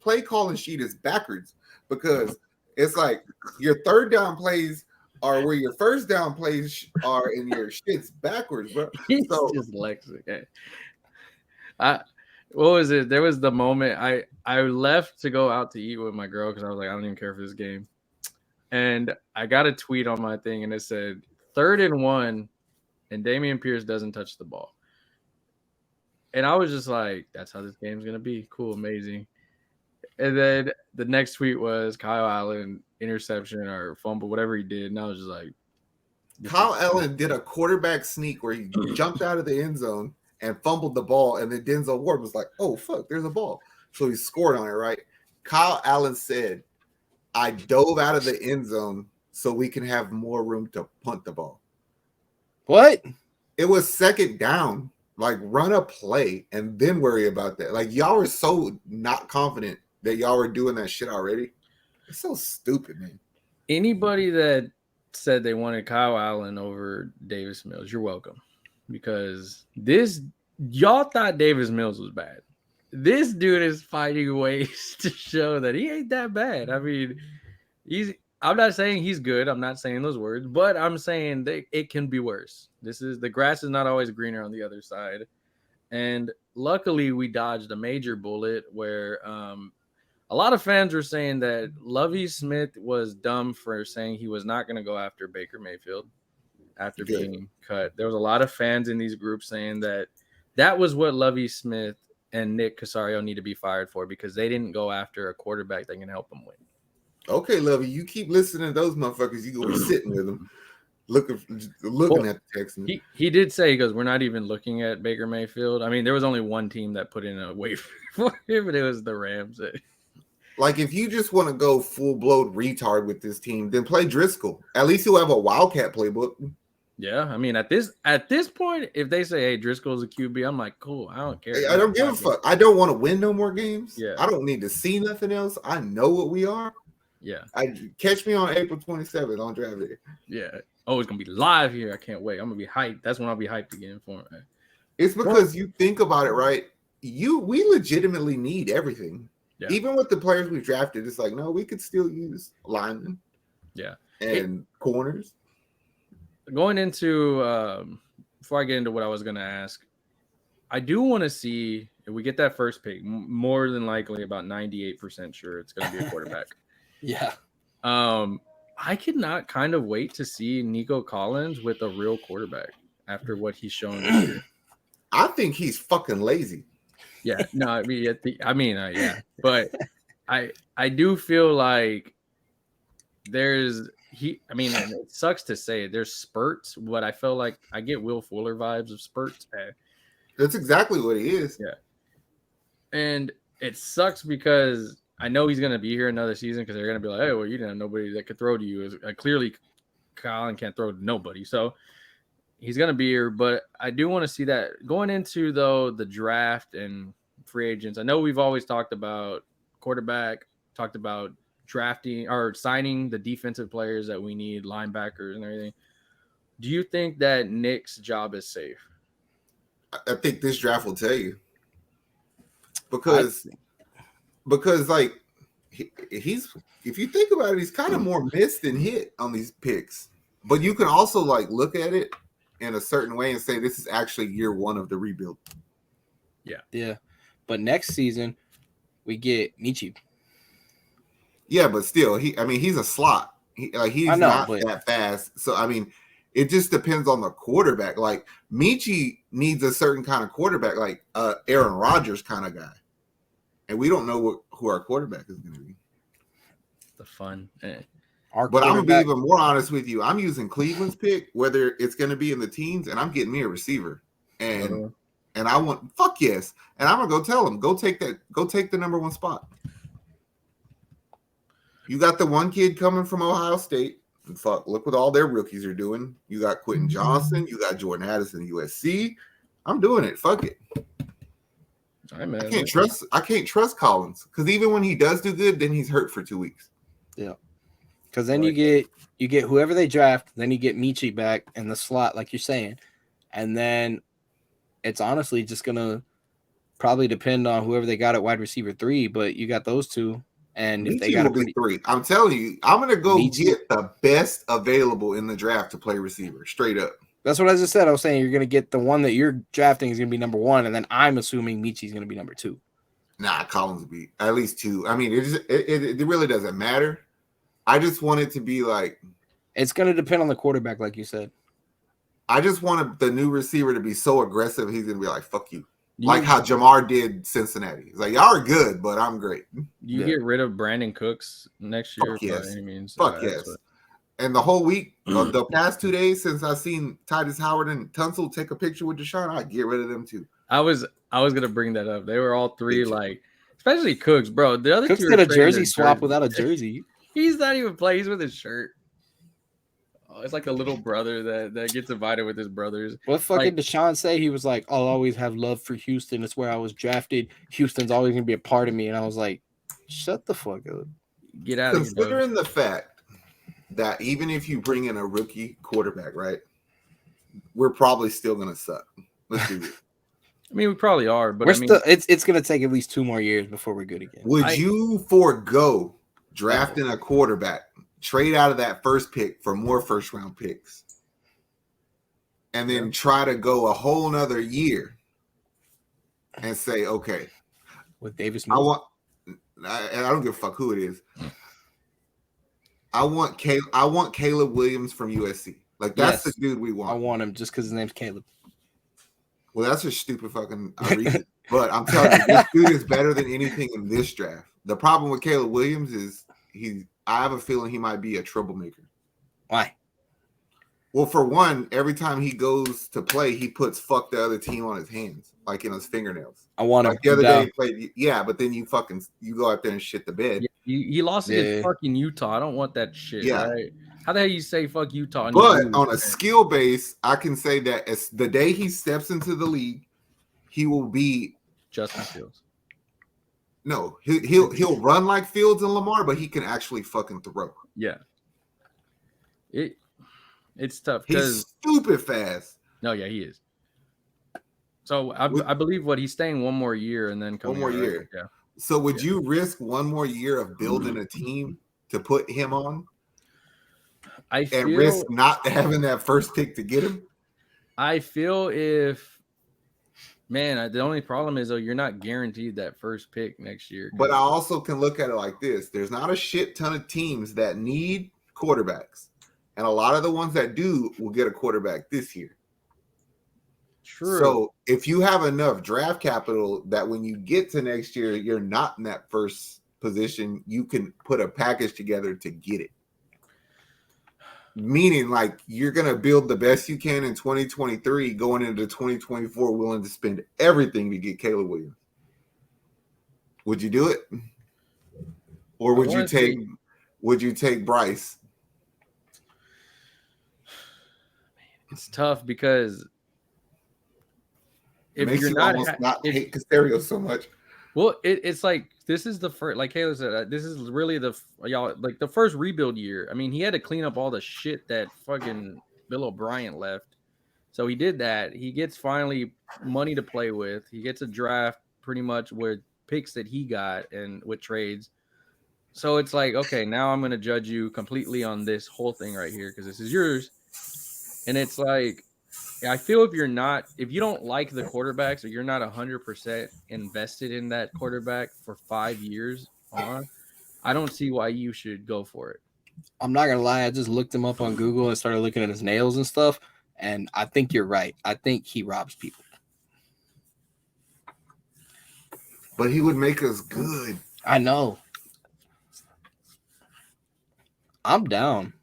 play calling sheet is backwards because it's like your 3rd down plays are where your 1st down plays are and your shit's backwards, bro. He's dyslexic. What was it? There was the moment I left to go out to eat with my girl because I was like, I don't even care for this game. And I got a tweet on my thing and it said 3rd and 1 and Damian Pierce doesn't touch the ball. And I was just like, that's how this game's going to be. Cool, amazing. And then the next tweet was Kyle Allen, interception or fumble, whatever he did. And I was just like. Kyle Allen did a quarterback sneak where he jumped out of the end zone and fumbled the ball. And then Denzel Ward was like, oh, fuck, there's a ball. So he scored on it, right? Kyle Allen said, I dove out of the end zone so we can have more room to punt the ball. What? It was 2nd down. Like, run a play and then worry about that. Like, y'all were so not confident that y'all were doing that shit already. It's so stupid, man. Anybody that said they wanted Kyle Allen over Davis Mills, you're welcome. Because y'all thought Davis Mills was bad. This dude is finding ways to show that he ain't that bad. I mean, I'm not saying he's good. I'm not saying those words, but I'm saying that it can be worse. The grass is not always greener on the other side. And luckily we dodged a major bullet where a lot of fans were saying that Lovie Smith was dumb for saying he was not going to go after Baker Mayfield. after being cut. There was a lot of fans in these groups saying that was what Lovie Smith and Nick Casario need to be fired for, because they didn't go after a quarterback that can help them win. Okay, Lovie, you keep listening to those motherfuckers. You gonna be sitting with them, looking at the Texans. He did say, he goes, we're not even looking at Baker Mayfield. I mean, there was only one team that put in a waiver for him, and it was the Rams. Like, if you just want to go full-blown retard with this team, then play Driscoll. At least he'll have a Wildcat playbook. Yeah, I mean, at this point, if they say, hey, Driscoll's a QB, I'm like, cool, I don't care. I don't give a fuck. I don't want to win no more games. Yeah. I don't need to see nothing else. I know what we are. Yeah. Catch me on April 27th on Draft Day. Yeah. Oh, it's going to be live here. I can't wait. I'm going to be hyped. That's when I'll be hyped again for it. It's because you think about it, right? We legitimately need everything. Yeah. Even with the players we drafted, it's like, no, we could still use linemen. Yeah. And corners. Going into, before I get into what I was going to ask, I do want to see if we get that first pick, more than likely about 98% sure it's going to be a quarterback. Yeah. I could not kind of wait to see Nico Collins with a real quarterback after what he's shown this year. I think he's fucking lazy. Yeah, no, I mean, yeah, but I do feel like and it sucks to say it, there's spurts, but I feel like I get Will Fuller vibes of spurts. That's exactly what he is. Yeah, and it sucks because I know he's going to be here another season, because they're going to be like, hey, well, you didn't have nobody that could throw to you. Clearly, Colin can't throw to nobody, so he's going to be here, but I do want to see that. Going into, though, the draft and free agents, I know we've always talked about quarterback, talked about drafting or signing the defensive players that we need, linebackers and everything. Do you think that Nick's job is safe? I think this draft will tell you. Because like, he's, if you think about it, he's kind of more missed than hit on these picks. But you can also, like, look at it in a certain way and say this is actually year one of the rebuild. Yeah. Yeah. But next season, we get Michi. Yeah, but still, he's a slot. He's not that fast. So, I mean, it just depends on the quarterback. Like, Michi needs a certain kind of quarterback, like Aaron Rodgers kind of guy. And we don't know who our quarterback is going to be. The fun. But I'm going to be even more honest with you. I'm using Cleveland's pick, whether it's going to be in the teens, and I'm getting me a receiver. And I want, fuck yes. And I'm going to go tell them, go take the number one spot. You got the one kid coming from Ohio State. And fuck, look what all their rookies are doing. You got Quentin Johnson. You got Jordan Addison, USC. I'm doing it. Fuck it. All right, man. I can't trust Collins, because even when he does do good, then he's hurt for 2 weeks. Yeah. Because then you get whoever they draft, then you get Michi back in the slot, like you're saying. And then it's honestly just going to probably depend on whoever they got at wide receiver 3, but you got those two. And if they got to be 3, I'm telling you, I'm going to go get the best available in the draft to play receiver, straight up. That's what I just said. I was saying you're going to get the one that you're drafting is going to be number 1, and then I'm assuming Michi's going to be number 2. Nah, Collins will be at least 2. I mean, it really doesn't matter. I just want it to be like, it's going to depend on the quarterback, like you said. I just wanted the new receiver to be so aggressive, he's going to be like, fuck you. Like how Jamar did Cincinnati. He's like, y'all are good, but I'm great. You get rid of Brandon Cooks next year. Fuck yes. By any means. Fuck yes. And the whole week, the past 2 days since I've seen Titus Howard and Tunsil take a picture with Deshaun, I'd get rid of them too. I was gonna bring that up. They were all three like, especially Cooks, bro. The other Cooks two did a jersey swap without a jersey. He's not even playing. He's with his shirt. Oh, it's like a little brother that gets invited with his brothers. What fucking Deshaun say? He was like, I'll always have love for Houston. It's where I was drafted. Houston's always gonna be a part of me. And I was like, shut the fuck up. Get out of here. Considering the fact that even if you bring in a rookie quarterback, right, we're probably still gonna suck. Let's do it. I mean, we probably are, but it's gonna take at least 2 more years before we're good again. Would you forego drafting a quarterback, trade out of that first pick for more first round picks, and then try to go a whole nother year and say, okay, with Davis, I don't give a fuck who it is. I want Caleb Williams from USC. Like that's the dude we I want. want him just because his name's Caleb. Well, that's a stupid fucking reason. But I'm telling you, this dude is better than anything in this draft. The problem with Caleb Williams is I have a feeling he might be a troublemaker. Why? Well, for one, every time he goes to play, he puts "fuck the other team" on his hands, like in his fingernails. I want him. Like the other day he played, yeah, but then you go out there and shit the bed. Yeah, he lost against fucking Utah. I don't want that shit. Yeah. Right? How the hell you say fuck Utah? But on a skill base, I can say that as the day he steps into the league, he will be Justin Fields. No, he'll run like Fields and Lamar, but he can actually fucking throw. Yeah. It's tough. He's stupid fast. No, yeah, he is. So I believe he's staying one more year and then one more year. Right? Yeah. So would you risk one more year of building a team to put him on? And risk not having that first pick to get him? I feel the only problem is though you're not guaranteed that first pick next year. But I also can look at it like this: there's not a shit ton of teams that need quarterbacks. And a lot of the ones that do will get a quarterback this year. True. So if you have enough draft capital that when you get to next year, you're not in that first position, you can put a package together to get it. Meaning, like, you're going to build the best you can in 2023, going into 2024, willing to spend everything to get Caleb Williams. Would you do it? Or would you take Bryce? It's tough because if you're not hate Casario so much. Well, it's like this is the first, like Caleb said, this is really the first rebuild year. I mean, he had to clean up all the shit that fucking Bill O'Brien left. So he did that. He gets finally money to play with. He gets a draft pretty much with picks that he got and with trades. So it's like, okay, now I'm going to judge you completely on this whole thing right here because this is yours. And it's like, I feel if you don't like the quarterbacks or you're not 100% invested in that quarterback for 5 years I don't see why you should go for it. I'm not going to lie. I just looked him up on Google and started looking at his nails and stuff. And I think you're right. I think he robs people. But he would make us good. I know. I'm down.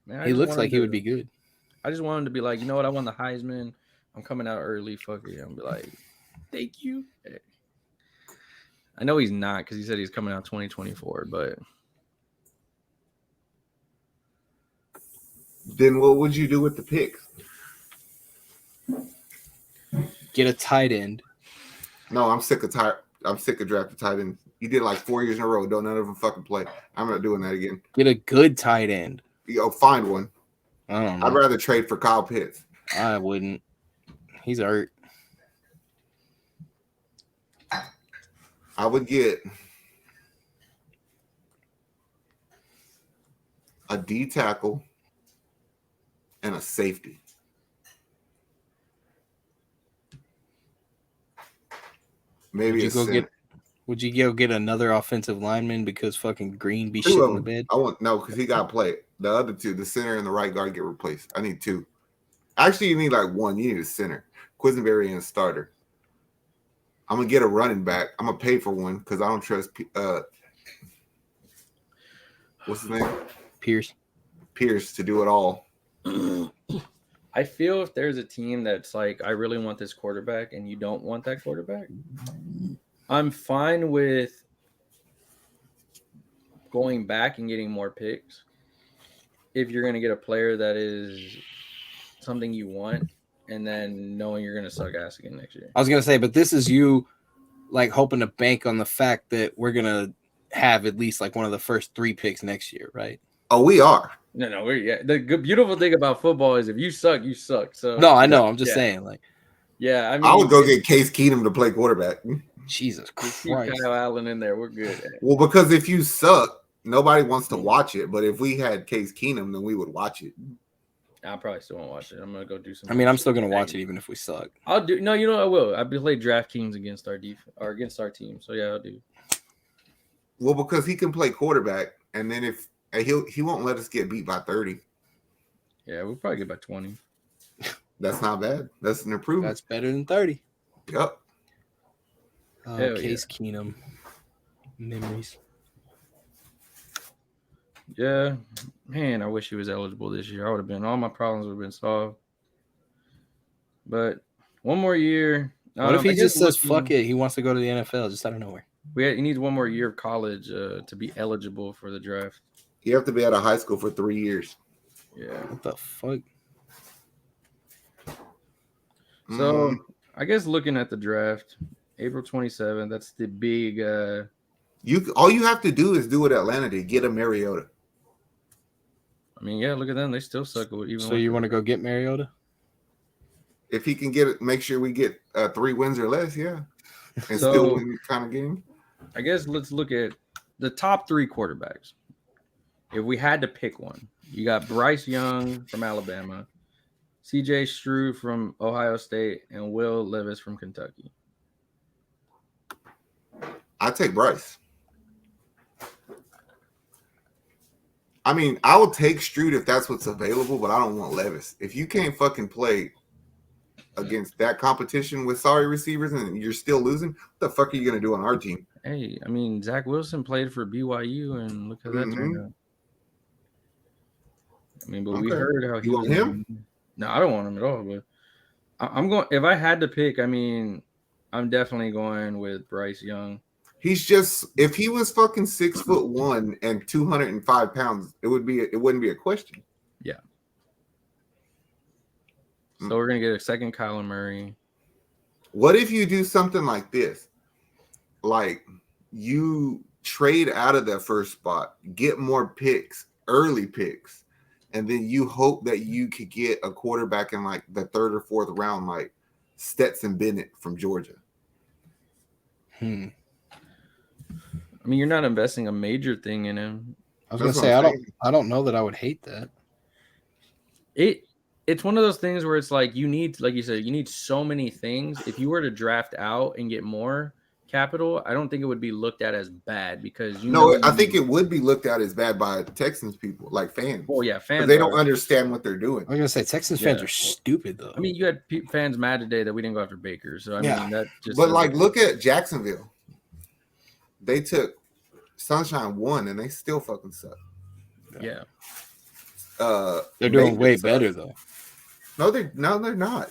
Man, he looks like he would be good. I just want him to be like, you know what? I won the Heisman. I'm coming out early. Fuck it. I'm be like, thank you. I know he's not because he said he's coming out 2024, but then what would you do with the picks? Get a tight end. No, I'm sick of drafting tight ends. You did like 4 years in a row. Don't none of them fucking play. I'm not doing that again. Get a good tight end. Find one. I don't know. I'd rather trade for Kyle Pitts. I wouldn't. He's hurt. I would get a D tackle and a safety. Maybe would you go get another offensive lineman because fucking Green be shit in the bed? Because he got to play. The other two, the center and the right guard, get replaced. I need two. Actually, you need like one. You need a center. Quisenberry and a starter. I'm going to get a running back. I'm going to pay for one because I don't trust what's his name? Pierce to do it all. I feel if there's a team that's like, I really want this quarterback and you don't want that quarterback, I'm fine with going back and getting more picks if you're going to get a player that is something you want and then knowing you're going to suck ass again next year. I was going to say, but this is you like hoping to bank on the fact that we're going to have at least like one of the first 3 picks next year, right? Oh, we are. No, the beautiful thing about football is if you suck, you suck. So no, I know. I'm just saying, like, yeah. I mean, I would go get Case Keenum to play quarterback. Jesus Christ! Keep Kyle Allen in there. We're good. Well, because if you suck, nobody wants to watch it. But if we had Case Keenum, then we would watch it. I probably still won't watch it. I'm gonna go do some. I mean, I'm still gonna watch it even if we suck. I'll do. No, you know I will. I play DraftKings against our defense or against our team. So yeah, I'll do. Well, because he can play quarterback, and then if he won't let us get beat by 30. Yeah, we'll probably get by 20. That's not bad. That's an improvement. That's better than 30. Yep. Case Keenum. Memories. Yeah. Man, I wish he was eligible this year. All my problems would have been solved. But one more year. What if he just says, fuck it, he wants to go to the NFL just out of nowhere? He needs one more year of college to be eligible for the draft. You have to be out of high school for 3 years. Yeah. What the fuck? So, I guess looking at the draft, April 27th, that's the big... all you have to do is do what Atlanta did, get a Mariota. I mean, yeah, look at them. They still suck. So you want to go get Mariota? If he can get it, make sure we get 3 wins or less, yeah. And still win kind of game. I guess let's look at the top 3 quarterbacks. If we had to pick one, you got Bryce Young from Alabama, CJ Stroud from Ohio State, and Will Levis from Kentucky. I take Bryce. I mean, I will take Stroud if that's what's available, but I don't want Levis. If you can't fucking play against that competition with sorry receivers and you're still losing, what the fuck are you going to do on our team? Hey, I mean, Zach Wilson played for BYU, and look how that turned out. I mean, but we heard how he want him. No, I don't want him at all. But I'm going. If I had to pick, I mean, I'm definitely going with Bryce Young. He's just, if he was fucking 6'1" and 205 pounds, it wouldn't be a question. Yeah. So we're gonna get a second Kyler Murray. What if you do something like this? Like you trade out of that first spot, get more picks, early picks, and then you hope that you could get a quarterback in like the 3rd or 4th round, like Stetson Bennett from Georgia. I mean, you're not investing a major thing in him. I was gonna say I don't know that I would hate that. It's one of those things where it's like you need, like you said, you need so many things. If you were to draft out and get more capital, I don't think it would be looked at as bad because I think it would be looked at as bad by Texans people, like fans. Oh yeah, fans. They don't understand what they're doing. I was gonna say Texans fans are stupid though. I mean, you had fans mad today that we didn't go after Baker, so I mean that just. But like, look at Jacksonville. They took Sunshine 1 and they still fucking suck. Yeah. They're doing way better though. No, they're not.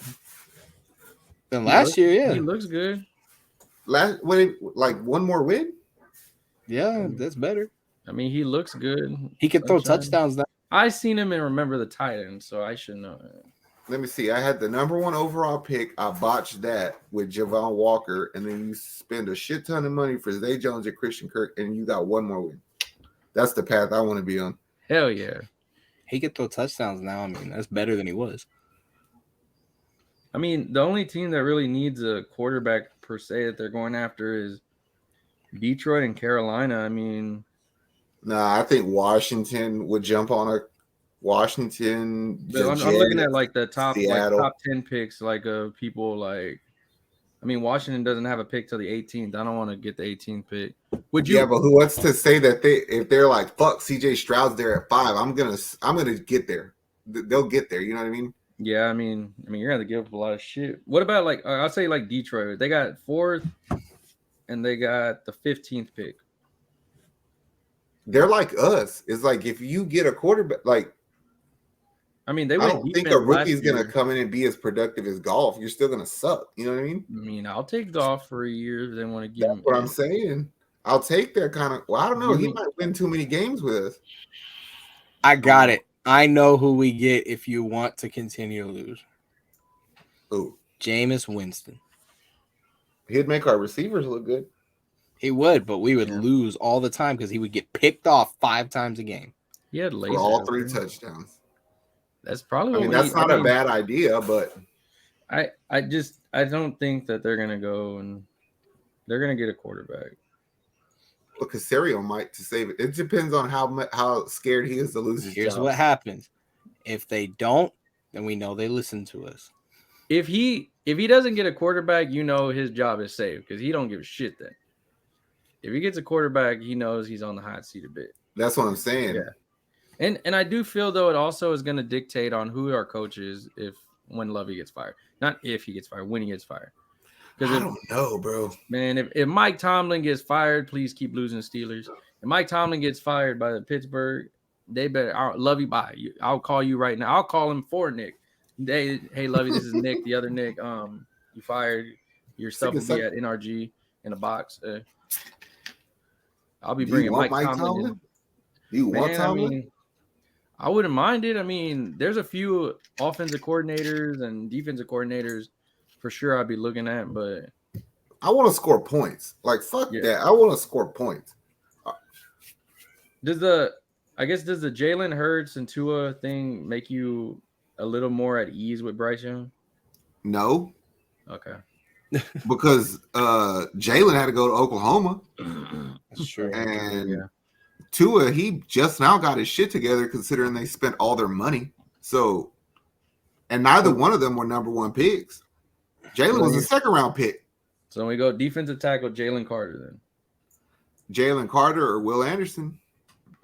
Than last year, yeah. He looks good. Like one more win? Yeah, that's better. I mean, he looks good. He can throw touchdowns now. I seen him and remember the tight end, so I should know it. Let me see. I had the number 1 overall pick. I botched that with Javon Walker, and then you spend a shit ton of money for Zay Jones and Christian Kirk, and you got one more win. That's the path I want to be on. Hell yeah. He can throw touchdowns now. I mean, that's better than he was. I mean, the only team that really needs a quarterback per se that they're going after is Detroit and Carolina. I mean, I think Washington would jump on a Washington. I'm looking at like the top 10 picks, like people like. I mean, Washington doesn't have a pick till the 18th. I don't want to get the 18th pick. Would you? Yeah, but what's to say that if they're like, fuck, CJ Stroud's there at 5, I'm gonna get there. They'll get there. You know what I mean? Yeah, I mean, you're gonna have to give up a lot of shit. What about like I'll say like Detroit? They got 4th, and they got the 15th pick. They're like us. It's like if you get a quarterback, like I mean, I don't think a rookie's gonna come in and be as productive as Goff. You're still gonna suck. You know what I mean? I mean, I'll take Goff for a year if they want to give him. That's what I'm saying. I'll take that kind of. Well, I don't know. He might win too many games with us. I got it. I know who we get if you want to continue to lose. Who? Jameis Winston. He'd make our receivers look good. He would, but we would lose all the time because he would get picked off 5 times a game. He had laser for all 3 touchdowns. That's probably. That's not a bad idea, but I don't think that they're gonna go and they're gonna get a quarterback. But Casario might to save it. It depends on how scared he is to lose his Here's job. what happens. If they don't, then we know they listen to us. If he doesn't get a quarterback, you know his job is safe because he don't give a shit then. If he gets a quarterback, he knows he's on the hot seat a bit. That's what I'm saying. Yeah. And I do feel though it also is going to dictate on who our coach is when Lovie gets fired. Not if he gets fired, when he gets fired. I don't know, bro. Man, if Mike Tomlin gets fired, please keep losing Steelers. If Mike Tomlin gets fired by the Pittsburgh, they better Lovie bye. I'll call you right now. I'll call him for Nick. Hey Lovie, this is Nick, the other Nick. You fired. Your stuff will be at NRG in a box. I'll be bringing Mike Tomlin. Do you want Tomlin? I mean, I wouldn't mind it. I mean, there's a few offensive coordinators and defensive coordinators for sure I'd be looking at, but I want to score points. Like, fuck that. I want to score points. Does the Jalen Hurts and Tua thing make you a little more at ease with Bryce Young? No. Okay. Because Jalen had to go to Oklahoma. That's true. And Tua, he just now got his shit together considering they spent all their money. So, and neither one of them were number one picks. Jalen was a second round pick. So we go defensive tackle Jalen Carter then. Jalen Carter or Will Anderson.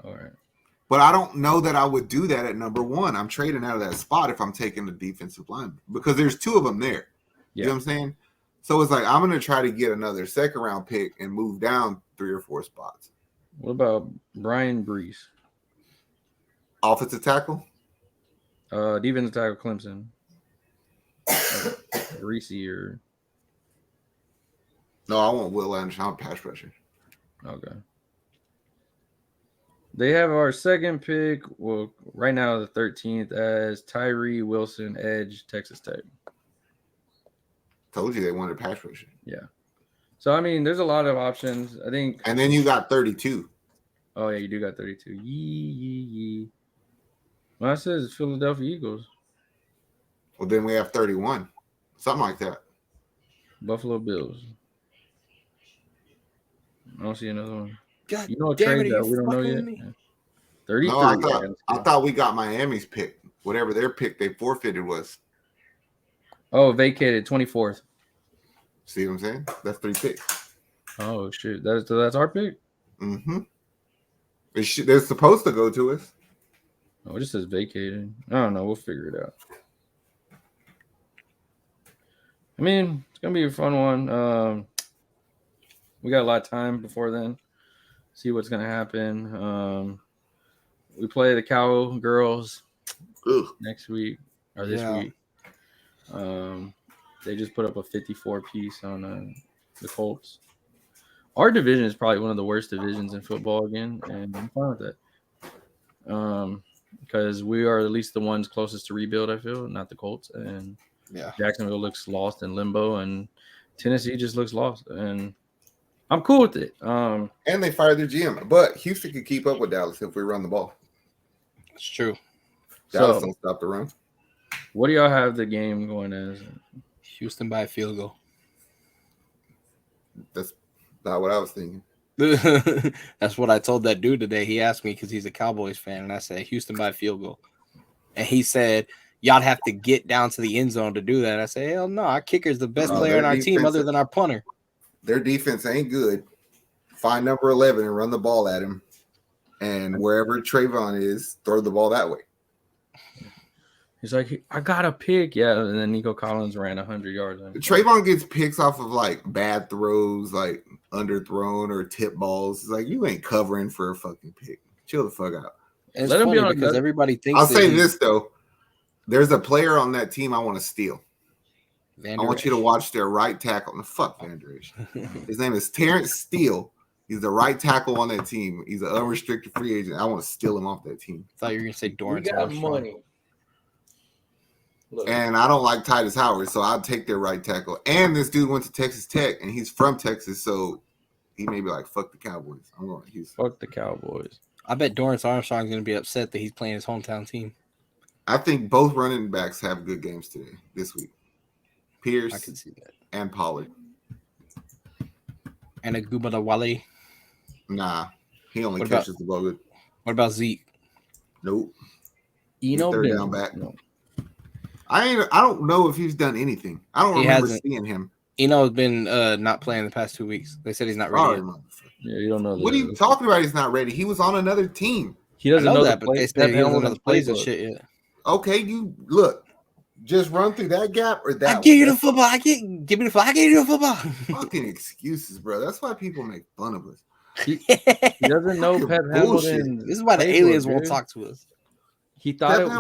All right. But I don't know that I would do that at number one. I'm trading out of that spot if I'm taking the defensive lineman because there's two of them there. You know what I'm saying? So it's like I'm going to try to get another second round pick and move down 3 or 4 spots. What about Brian Brees? Offensive tackle? Defensive tackle Clemson. Greasy or no, I want Will Anderson. I'm pass rusher. Okay. They have our second pick. Well, right now the 13th as Tyree Wilson, edge, Texas Tech. Told you they wanted a pass rusher. Yeah. So I mean, there's a lot of options. I think. And then you got 32. Oh yeah, you do got 32. Yee. Well, that says Philadelphia Eagles. Well, then we have 31. Something like that. Buffalo Bills. I don't see another one. God you know what damn trade it, that we don't know yet? me. 33. No, I thought we got Miami's pick. Whatever their pick they forfeited was. Oh, vacated 24th. See what I'm saying? That's 3 picks. Oh shit, that's our pick. Mm-hmm. They're supposed to go to us. Oh, it just says vacated. I don't know. We'll figure it out. I mean, it's gonna be a fun one. We got a lot of time before then. See what's gonna happen. We play the Cowgirls next week or this week. They just put up a 54 piece on the Colts. Our division is probably one of the worst divisions in football again, and I'm fine with that. Because we are at least the ones closest to rebuild, I feel, not the Colts. And Jacksonville looks lost in limbo, and Tennessee just looks lost. And I'm cool with it. And they fired their GM. But Houston could keep up with Dallas if we run the ball. It's true. Dallas don't stop the run. What do y'all have the game going as? Houston by a field goal. That's not what I was thinking. That's what I told that dude today. He asked me because he's a Cowboys fan, and I said Houston by a field goal. And he said, y'all have to get down to the end zone to do that. I said, hell no, our kicker's the best player on our team other than our punter. Their defense ain't good. Find number 11 and run the ball at him. And wherever Trayvon is, throw the ball that way. He's like, I got a pick. Yeah, and then Nico Collins ran 100 yards. Trayvon gets picks off of, like, bad throws, like underthrown or tip balls. It's like, you ain't covering for a fucking pick. Chill the fuck out. It's Let him be on because everybody thinks I'll say this, though. There's a player on that team I want to steal. I want you to watch their right tackle. No, fuck Van Der Esch. His name is Terrence Steele. He's the right tackle on that team. He's an unrestricted free agent. I want to steal him off that team. I thought you were going to say Dorrance. We got money. Look. And I don't like Titus Howard, so I'll take their right tackle. And this dude went to Texas Tech, and he's from Texas, so he may be like, fuck the Cowboys. I'm going to Houston. Fuck the Cowboys. I bet Dorrance Armstrong's going to be upset that he's playing his hometown team. I think both running backs have good games today, this week. Pierce I can see that. And Pollard. And Wale. Nah, he only catches the ball good. What about Zeke? Nope. Third down back. No. I don't know if he's done anything. I don't remember seeing him. Has been not playing the past 2 weeks. They said he's not ready. Yeah, you don't know. What are you talking about? He's not ready. He was on another team. He doesn't I know know that, the but they Pep said he doesn't know Hamilton's the plays and playbook. shit yet. Okay, you look. Just run through that gap or that. I give you the football. Give me the football. I give you the football. Fucking excuses, bro. That's why people make fun of us. He doesn't know Fucking Pep bullshit. Hamilton's This is why the playbook, aliens won't dude. talk to us. He thought Pep he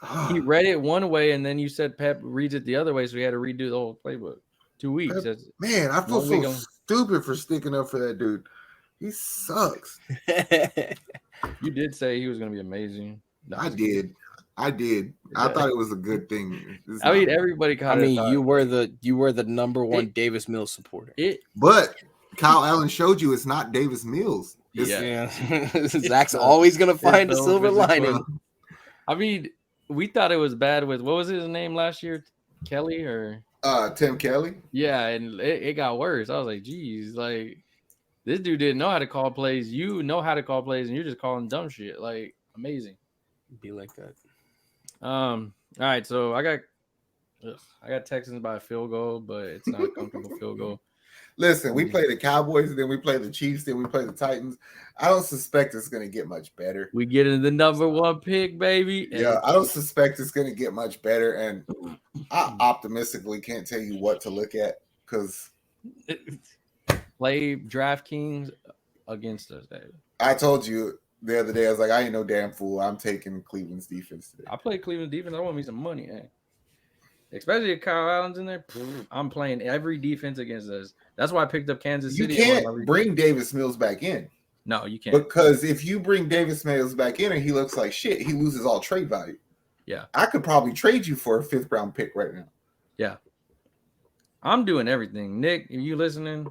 Hamilton- read it one way, and then you said Pep reads it the other way, so he had to redo the whole playbook. 2 weeks. Pep- That's- Man, I feel One week so on- stupid for sticking up for that dude. He sucks. You did say he was going to be amazing. No, I did. I thought it was a good thing. It's I mean, not. everybody kind I of. mean, you were the number one Davis Mills supporter. But Kyle Allen showed you it's not Davis Mills. It's, Yeah. Zach's always gonna find a silver lining. I mean, we thought it was bad with what was his name last year, Kelly or Tim Kelly. Yeah, and it got worse. I was like, geez, like this dude didn't know how to call plays. You know how to call plays, and you're just calling dumb shit. Like amazing. Be like that. All right, so I got Texans by a field goal, but it's not a comfortable field goal. Listen, we play the Cowboys, then we play the Chiefs, then we play the Titans. I don't suspect it's going to get much better. We get in the number one pick, baby. Yeah, I don't suspect it's going to get much better, and I optimistically can't tell you what to look at because play DraftKings against us, David. I told you the other day, I was like, I ain't no damn fool. I'm taking Cleveland's defense today. I play Cleveland defense. I want me some money, eh? Especially if Kyle Allen's in there. I'm playing every defense against us. That's why I picked up Kansas City. You can't bring Davis Mills back in. No, you can't. Because if you bring Davis Mills back in and he looks like shit, he loses all trade value. Yeah. I could probably trade you for a 5th round pick right now. Yeah. I'm doing everything. Nick, if you listening,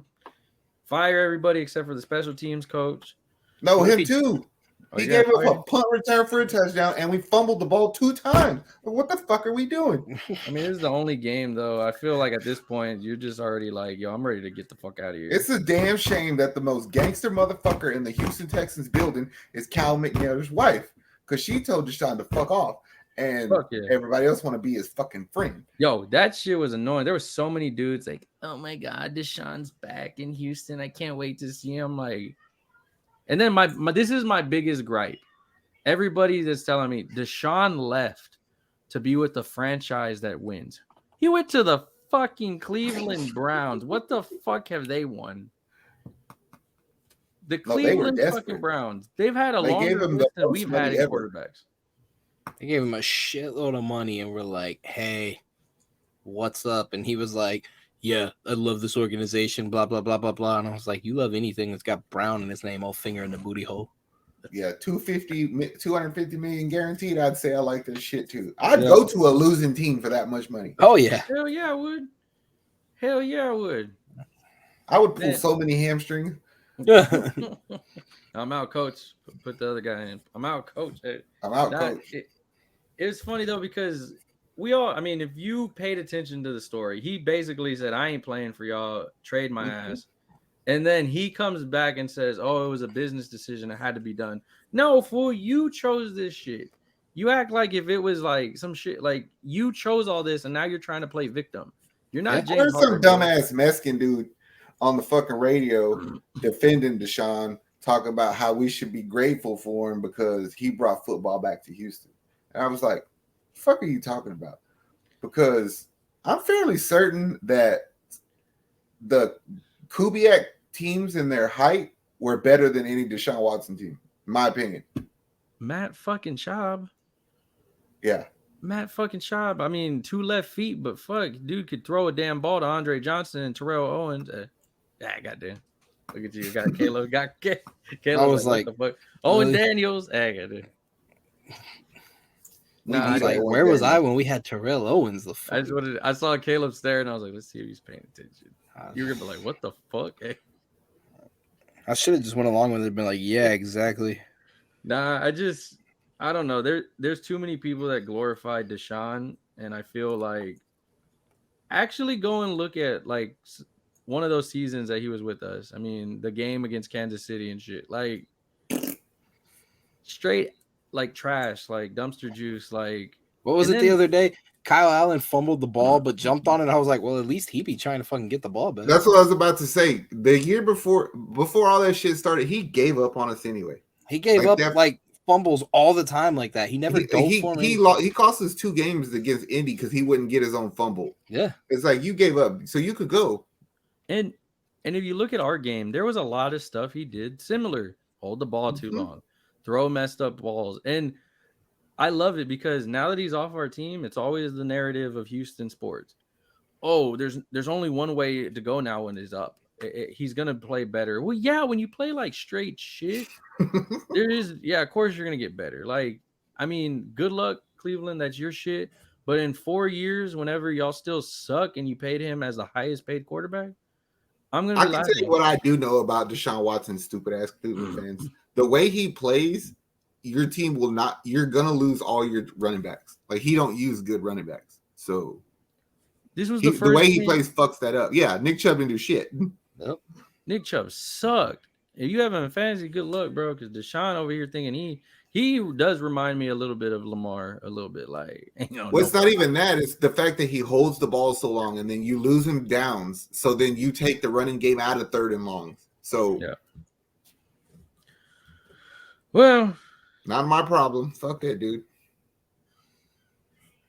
fire everybody except for the special teams coach. No, him too. Oh, He gave up a punt return for a touchdown, and we fumbled the ball 2 times. What the fuck are we doing? I mean, this is the only game, though. I feel like at this point, you're just already like, yo, I'm ready to get the fuck out of here. It's a damn shame that the most gangster motherfucker in the Houston Texans building is Cal McNair's wife, because she told Deshaun to fuck off, and everybody else want to be his fucking friend. Yo, that shit was annoying. There were so many dudes like, oh my God, Deshaun's back in Houston. I can't wait to see him. Like, and then my this is my biggest gripe. Everybody that's telling me Deshaun left to be with the franchise that wins. He went to the fucking Cleveland Browns. What the fuck have they won? The Cleveland fucking Browns. They've had a longer list than we've had in quarterbacks. They gave him a shitload of money and were like, hey, what's up? And he was like, yeah, I love this organization, blah, blah, blah, blah, blah. And I was like, you love anything that's got Brown in his name, all finger in the booty hole. Yeah, 250 million guaranteed. I'd say I like this shit too. I'd go to a losing team for that much money. Oh, yeah. Hell yeah, I would. Hell yeah, I would. I would pull so many hamstrings. I'm out, coach. Put the other guy in. I'm out, coach. I'm out, coach. It was funny, though, because I mean, if you paid attention to the story, he basically said, I ain't playing for y'all. Trade my ass. And then he comes back and says, oh, it was a business decision. It had to be done. No, fool, you chose this shit. You act like if it was like some shit, like you chose all this and now you're trying to play victim. You're not James Harden. Some dumbass Mexican dude on the fucking radio defending Deshaun, talking about how we should be grateful for him because he brought football back to Houston. And I was like, the fuck are you talking about? Because I'm fairly certain that the Kubiak teams in their height were better than any Deshaun Watson team, in my opinion. Matt fucking Schaub. Yeah. Matt fucking Schaub. I mean, 2 left feet, but fuck, dude could throw a damn ball to Andre Johnson and Terrell Owens. Goddamn. Look at you. Got Caleb. Caleb. I was like what the fuck? Owen Daniels. Goddamn. Nah, like, where was I when we had Terrell Owens? The fuck? I saw Caleb stare and I was like, let's see if he's paying attention. You're gonna be like, what the fuck? I should have just went along with it and been like, yeah, exactly. Nah, I don't know. There's too many people that glorify Deshaun, and I feel like actually go and look at like one of those seasons that he was with us. I mean, the game against Kansas City and shit, like straight like trash, like dumpster juice. Like what was it the other day? Kyle Allen fumbled the ball but jumped on it. I was like, well, at least he be trying to fucking get the ball back. That's what I was about to say. The year before all that shit started, he gave up on us anyway. He gave up like fumbles all the time like that. He never dove for me. He cost us 2 games against Indy because he wouldn't get his own fumble. Yeah, it's like you gave up, so you could go. And if you look at our game, there was a lot of stuff he did similar. Hold the ball too long, throw messed up balls, and I love it because now that he's off our team, it's always the narrative of Houston sports. Oh, there's only one way to go now when he's up. He's gonna play better. Well, yeah, when you play like straight shit, of course you're gonna get better. Like, I mean, good luck, Cleveland. That's your shit. But in 4 years, whenever y'all still suck and you paid him as the highest paid quarterback, I'm gonna. I can tell you what I do know about Deshaun Watson, stupid ass Cleveland fans. The way he plays, your team will not. You're gonna lose all your running backs. Like, he don't use good running backs. So this was the way he plays fucks that up. Yeah, Nick Chubb didn't do shit. Nope. Nick Chubb sucked. If you have him in fantasy, good luck, bro. Because Deshaun over here thinking he does remind me a little bit of Lamar, a little bit like. Well, it's not even that. It's the fact that he holds the ball so long, and then you lose him downs. So then you take the running game out of 3rd and longs. So yeah. Well, not my problem. Fuck that, dude.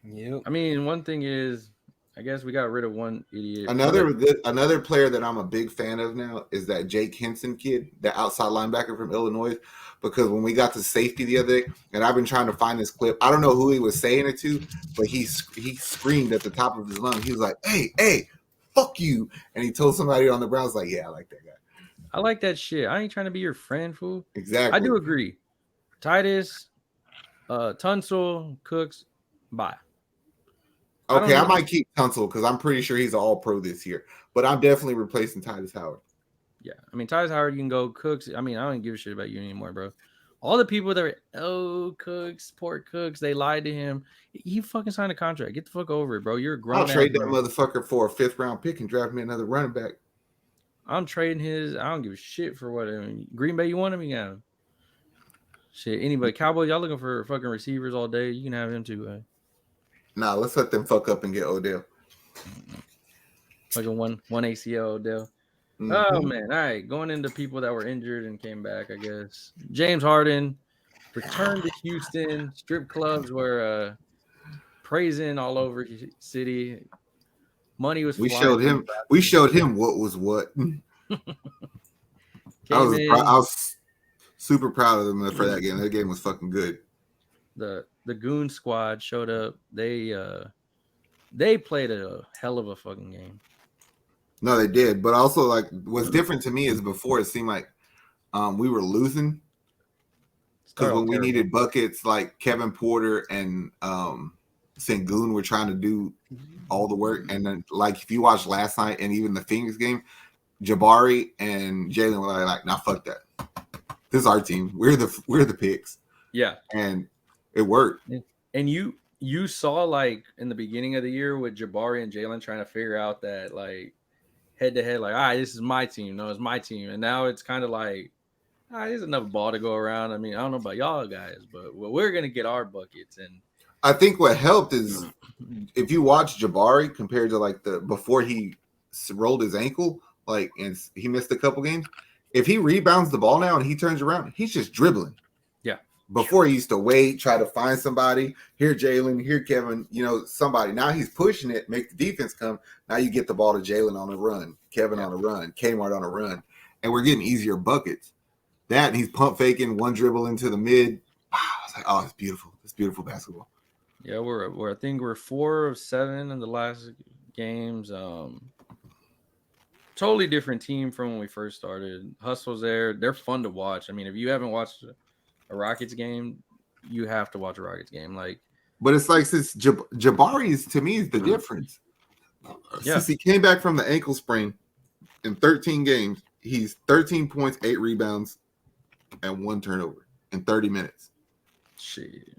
Yep. I mean, one thing is, I guess we got rid of one idiot. Another player that I'm a big fan of now is that Jake Henson kid, the outside linebacker from Illinois. Because when we got to safety the other day, and I've been trying to find this clip, I don't know who he was saying it to, but he screamed at the top of his lungs. He was like, "Hey, fuck you!" And he told somebody on the Browns, like, "Yeah, I like that guy. I like that shit. I ain't trying to be your friend, fool." Exactly. I do agree. Titus, Tunsil, Cooks, bye. Okay, I might keep Tunsil because I'm pretty sure he's an all-pro this year. But I'm definitely replacing Titus Howard. Yeah, I mean, Titus Howard, you can go. Cooks, I mean, I don't give a shit about you anymore, bro. All the people that were, Cooks, poor Cooks, they lied to him. He fucking signed a contract. Get the fuck over it, bro. You're a grown. I'll trade that motherfucker for a 5th-round pick and draft me another running back. I'm trading his. I don't give a shit for what. Green Bay, you want him? You got him. Shit, anybody. Cowboys, y'all looking for fucking receivers all day? You can have him too. Nah, let's let them fuck up and get Odell. Like a one ACL Odell. Mm-hmm. Oh man! All right, going into people that were injured and came back. I guess James Harden returned to Houston. Strip clubs were praising all over the city. Money was. We showed him what was what. I was super proud of them for that game. That game was fucking good. The Goon Squad showed up. They played a hell of a fucking game. No, they did. But also, like, what's different to me is before it seemed like we were losing because when we needed buckets, like Kevin Porter and Sengun were trying to do all the work. And then, like, if you watched last night and even the Phoenix game, Jabari and Jalen were like, "Nah, fuck that. This is our team. We're the picks." Yeah, and it worked. And you saw, like, in the beginning of the year with Jabari and Jalen trying to figure out that, like, head to head, like, all right, this is my team. No, it's my team. And now it's kind of like, all right, there's enough ball to go around. I mean, I don't know about y'all guys, but we're gonna get our buckets. And I think what helped is if you watch Jabari compared to like before he rolled his ankle, like, and he missed a couple games. If he rebounds the ball now and he turns around, he's just dribbling. Yeah. Before he used to wait, try to find somebody. Here, Jalen. Here, Kevin. Somebody. Now he's pushing it, make the defense come. Now you get the ball to Jalen on a run, Kevin on a run, Kmart on a run, and we're getting easier buckets. That, and he's pump faking, one dribble into the mid. I was like, oh, it's beautiful. It's beautiful basketball. Yeah, I think we're 4 of 7 in the last games. Totally different team from when we first started. Hustle's there. They're fun to watch. I mean, if you haven't watched a Rockets game, you have to watch a Rockets game. Like, but it's like, since Jabari's, to me, is the difference. Yeah. Since he came back from the ankle sprain in 13 games, he's 13 points, 8 rebounds, and 1 turnover in 30 minutes. Shit.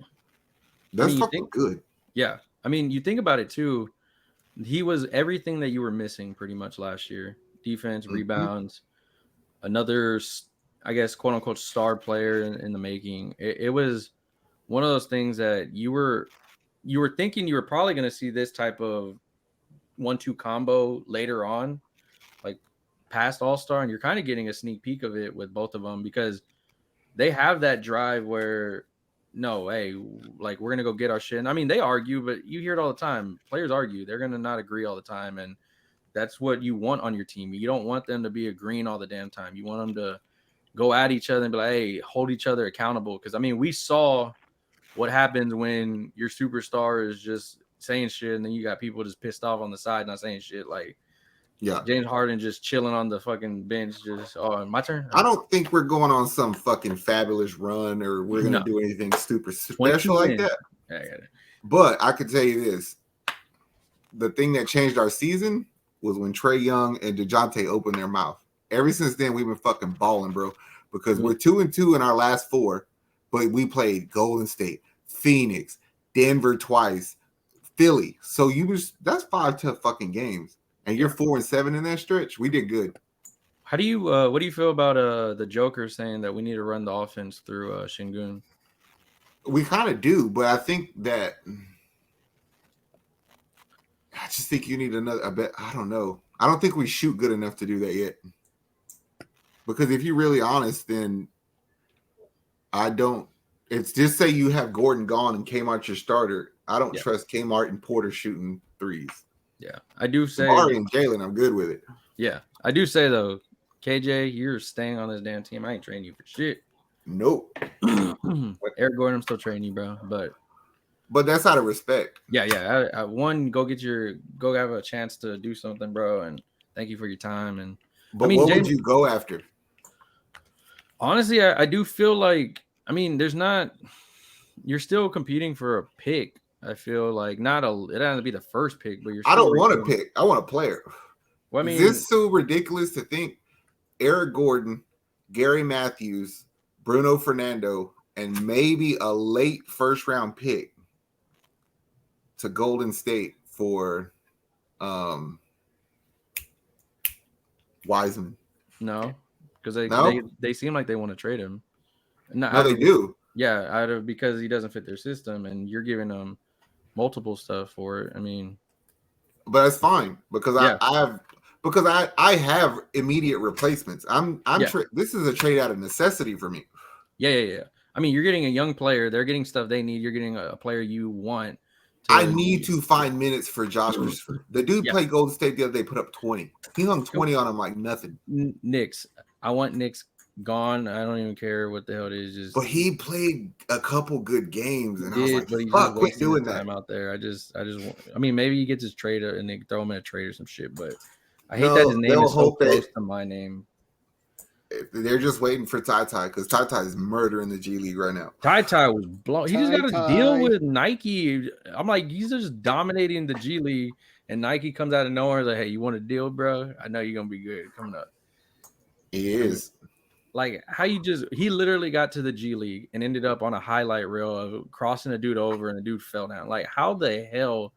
That's fucking good. Yeah. I mean, you think about it too. He was everything that you were missing pretty much last year. Defense, rebounds, another, I guess, quote unquote, star player in the making. It was one of those things that you were thinking you were probably going to see this type of 1-2 combo later on, like past All-Star, and you're kind of getting a sneak peek of it with both of them because they have that drive where, no, hey, like we're gonna go get our shit. And I mean, they argue, but you hear it all the time. Players argue; they're gonna not agree all the time, and that's what you want on your team. You don't want them to be agreeing all the damn time. You want them to go at each other and be like, hey, hold each other accountable. Because I mean, we saw what happens when your superstar is just saying shit, and then you got people just pissed off on the side not saying shit. Like, yeah, James Harden just chilling on the fucking bench. Just, oh, my turn. I don't think we're going on some fucking fabulous run or we're gonna do anything super special like that. Yeah, I got it. But I could tell you this: the thing that changed our season was when Trae Young and DeJounte opened their mouth. Ever since then, we've been fucking balling, bro. Because we're 2-2 in our last 4, but we played Golden State, Phoenix, Denver twice, Philly. So that's 5 tough fucking games. And you're 4-7 in that stretch. We did good. How do you what do you feel about the Joker saying that we need to run the offense through Şengün? We kind of do, but I think that I just think you need a bit. I don't know. I don't think we shoot good enough to do that yet. Because if you're really honest, then I don't. It's just say you have Gordon gone and Kmart your starter. I don't trust Kmart and Porter shooting threes. Yeah, I do say Jabari and Jalen, I'm good with it. Yeah, I do say though, KJ, you're staying on this damn team. I ain't training you for shit. Nope. Eric Gordon, I'm still training you, bro. But that's out of respect. Yeah. I go have a chance to do something, bro. And thank you for your time. And but I mean, what would you go after? Honestly, I do feel like you're still competing for a pick. I feel like it doesn't have to be the first pick, but I don't want a pick. I want a player. Well, I mean, is this so ridiculous to think Eric Gordon, Gary Matthews, Bruno Fernando, and maybe a late first round pick to Golden State for Wiseman? No, because they seem like they want to trade him. No, they do. Yeah, because he doesn't fit their system, and you're giving them multiple stuff for it. I mean, but that's fine because I have immediate replacements. This is a trade out of necessity for me. Yeah. I mean, you're getting a young player. They're getting stuff they need. You're getting a player you want. I need to find minutes for Josh Christopher. The dude played Golden State the other day, put up 20. He hung 20 on him like nothing. Knicks. I want Knicks gone. I don't even care what the hell it is. But he played a couple good games, and I was like, "Fuck, quit doing that." Out there. I mean, maybe he gets his trade and they throw him in a trade or some shit. But I hate that his name is so close to my name. They're just waiting for Ty because Ty is murdering the G League right now. Ty was blown. He just got to deal with Nike. I'm like, he's just dominating the G League, and Nike comes out of nowhere like, "Hey, you want a deal, bro? I know you're gonna be good coming up." He is. Like he literally got to the G League and ended up on a highlight reel of crossing a dude over and a dude fell down. Like, how the hell?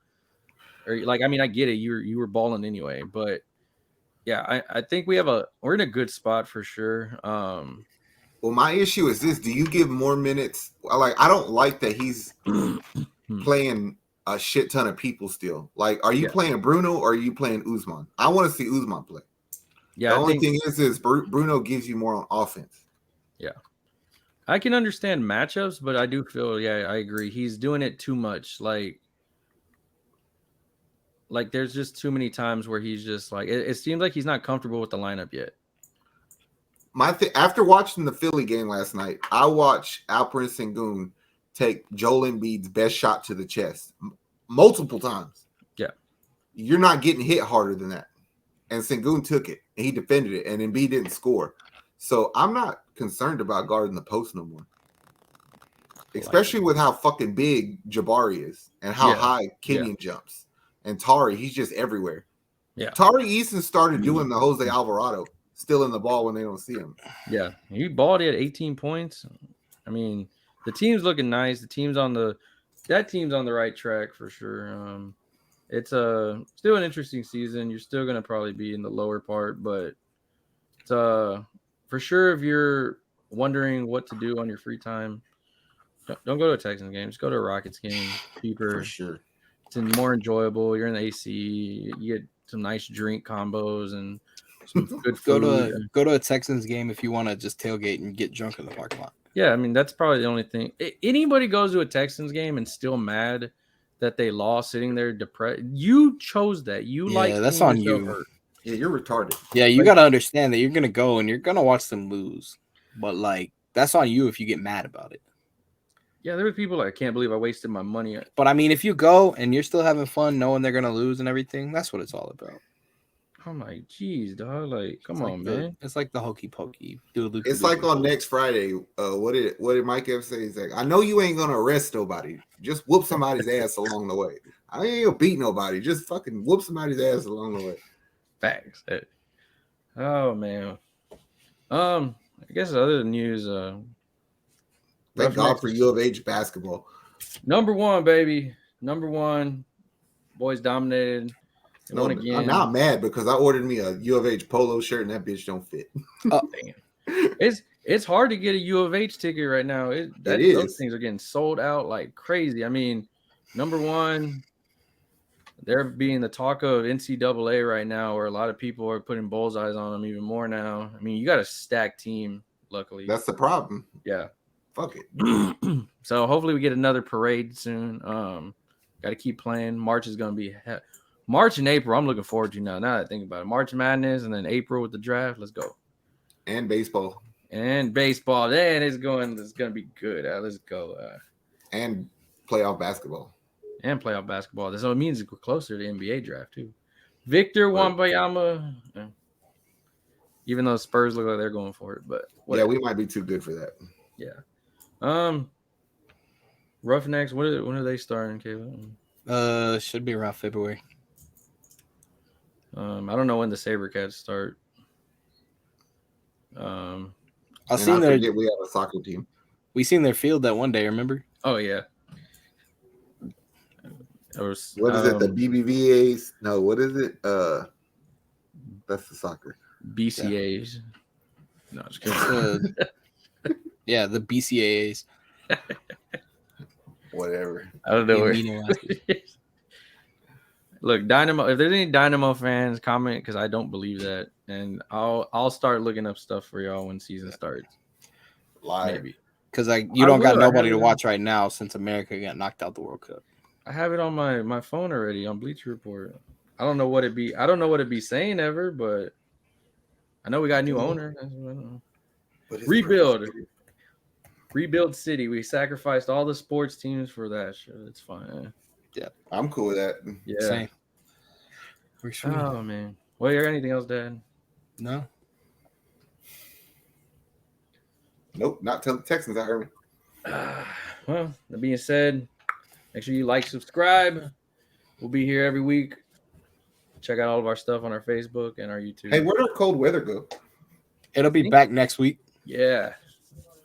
Or like, I mean, I get it. You were balling anyway, but yeah, I think we're in a good spot for sure. Well, my issue is this: do you give more minutes? I don't like that he's playing a shit ton of people still. Like, are you playing Bruno or are you playing Usman? I want to see Usman play. Yeah, the only thing is Bruno gives you more on offense. Yeah, I can understand matchups, but I do feel, I agree. He's doing it too much. Like there's just too many times where he's just like, it seems like he's not comfortable with the lineup yet. After watching the Philly game last night, I watched Alperen Şengün take Joel Embiid's best shot to the chest multiple times. Yeah, you're not getting hit harder than that. And Şengün took it, and he defended it, and Embiid didn't score. So I'm not concerned about guarding the post no more. Especially with how fucking big Jabari is and how high Kenyon jumps. And Tari, he's just everywhere. Yeah. Tari Eason started doing the Jose Alvarado, stealing the ball when they don't see him. Yeah. He balled at 18 points. I mean, the team's looking nice. That team's on the right track for sure. It's still an interesting season. You're still going to probably be in the lower part, but it's for sure if you're wondering what to do on your free time, don't go to a Texans game. Just go to a Rockets game. Cheaper. For sure. It's more enjoyable. You're in the AC. You get some nice drink combos and some good food. Go to a Texans game if you want to just tailgate and get drunk in the parking lot. Yeah, I mean, that's probably the only thing. Anybody goes to a Texans game and still mad that they lost, sitting there depressed. You chose that. You like that's on you. Hurt. Yeah, you're retarded. Yeah, you got to understand that you're going to go and you're going to watch them lose. But, like, that's on you if you get mad about it. Yeah, there were people like, I can't believe I wasted my money. But, I mean, if you go and you're still having fun knowing they're going to lose and everything, that's what it's all about. I'm like, geez, dog. Like, come on, man. It's like the hokey pokey. It's like on next Friday. What did Mike ever say? He's like, I know you ain't gonna arrest nobody. Just whoop somebody's ass along the way. I ain't gonna beat nobody. Just fucking whoop somebody's ass along the way. Facts. Oh man. I guess other news. Thank God for U of H basketball. Number one, baby. Number one. Boys dominated. No, I'm not mad because I ordered me a U of H polo shirt and that bitch don't fit. Oh, damn. It's hard to get a U of H ticket right now. Those things are getting sold out like crazy. I mean, number one, they're being the talk of NCAA right now, where a lot of people are putting bullseyes on them even more now. I mean, you got a stacked team, luckily. That's the problem. Yeah. Fuck it. So hopefully we get another parade soon. Got to keep playing. March is going to be March and April. I'm looking forward to now. Now that I think about it, March Madness and then April with the draft. Let's go. And baseball. Man, it's going to be good. Let's go. And playoff basketball. So it means we're closer to the NBA draft too. Victor Wembanyama. Even though Spurs look like they're going for it, but whatever. Yeah, we might be too good for that. Yeah. Roughnecks. When are they starting, Caleb? Should be around February. I don't know when the SaberCats start. I forget we have a soccer team. We seen their field that one day, remember? Oh yeah. What is it? The BBVAs? No, what is it? That's the soccer. BCAs. Yeah. No, just kidding. Yeah, the BCAAs. Whatever. I don't know. Look, Dynamo. If there's any Dynamo fans, comment because I don't believe that, and I'll start looking up stuff for y'all when season starts. Maybe because you don't got nobody to watch right now since America got knocked out the World Cup. I have it on my phone already on Bleacher Report. I don't know what it be saying ever, but I know we got a new owner. That's what I know. Rebuild City. We sacrificed all the sports teams for that shit. It's fine. Yeah, I'm cool with that. Yeah. Same. Oh man. Well, you got anything else, Dad? No. Nope. Not till the Texans. I heard. Well, that being said, make sure you like, subscribe. We'll be here every week. Check out all of our stuff on our Facebook and our YouTube. Hey, where'd our cold weather go? It'll be back next week. Yeah.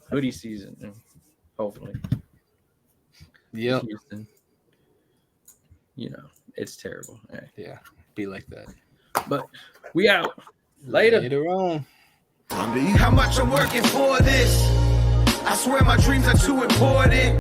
Hoodie season, hopefully. Yeah. Houston. You know, it's terrible. Hey. Yeah, be like that. But we out. Later on. How much I'm working for this? I swear my dreams are too important.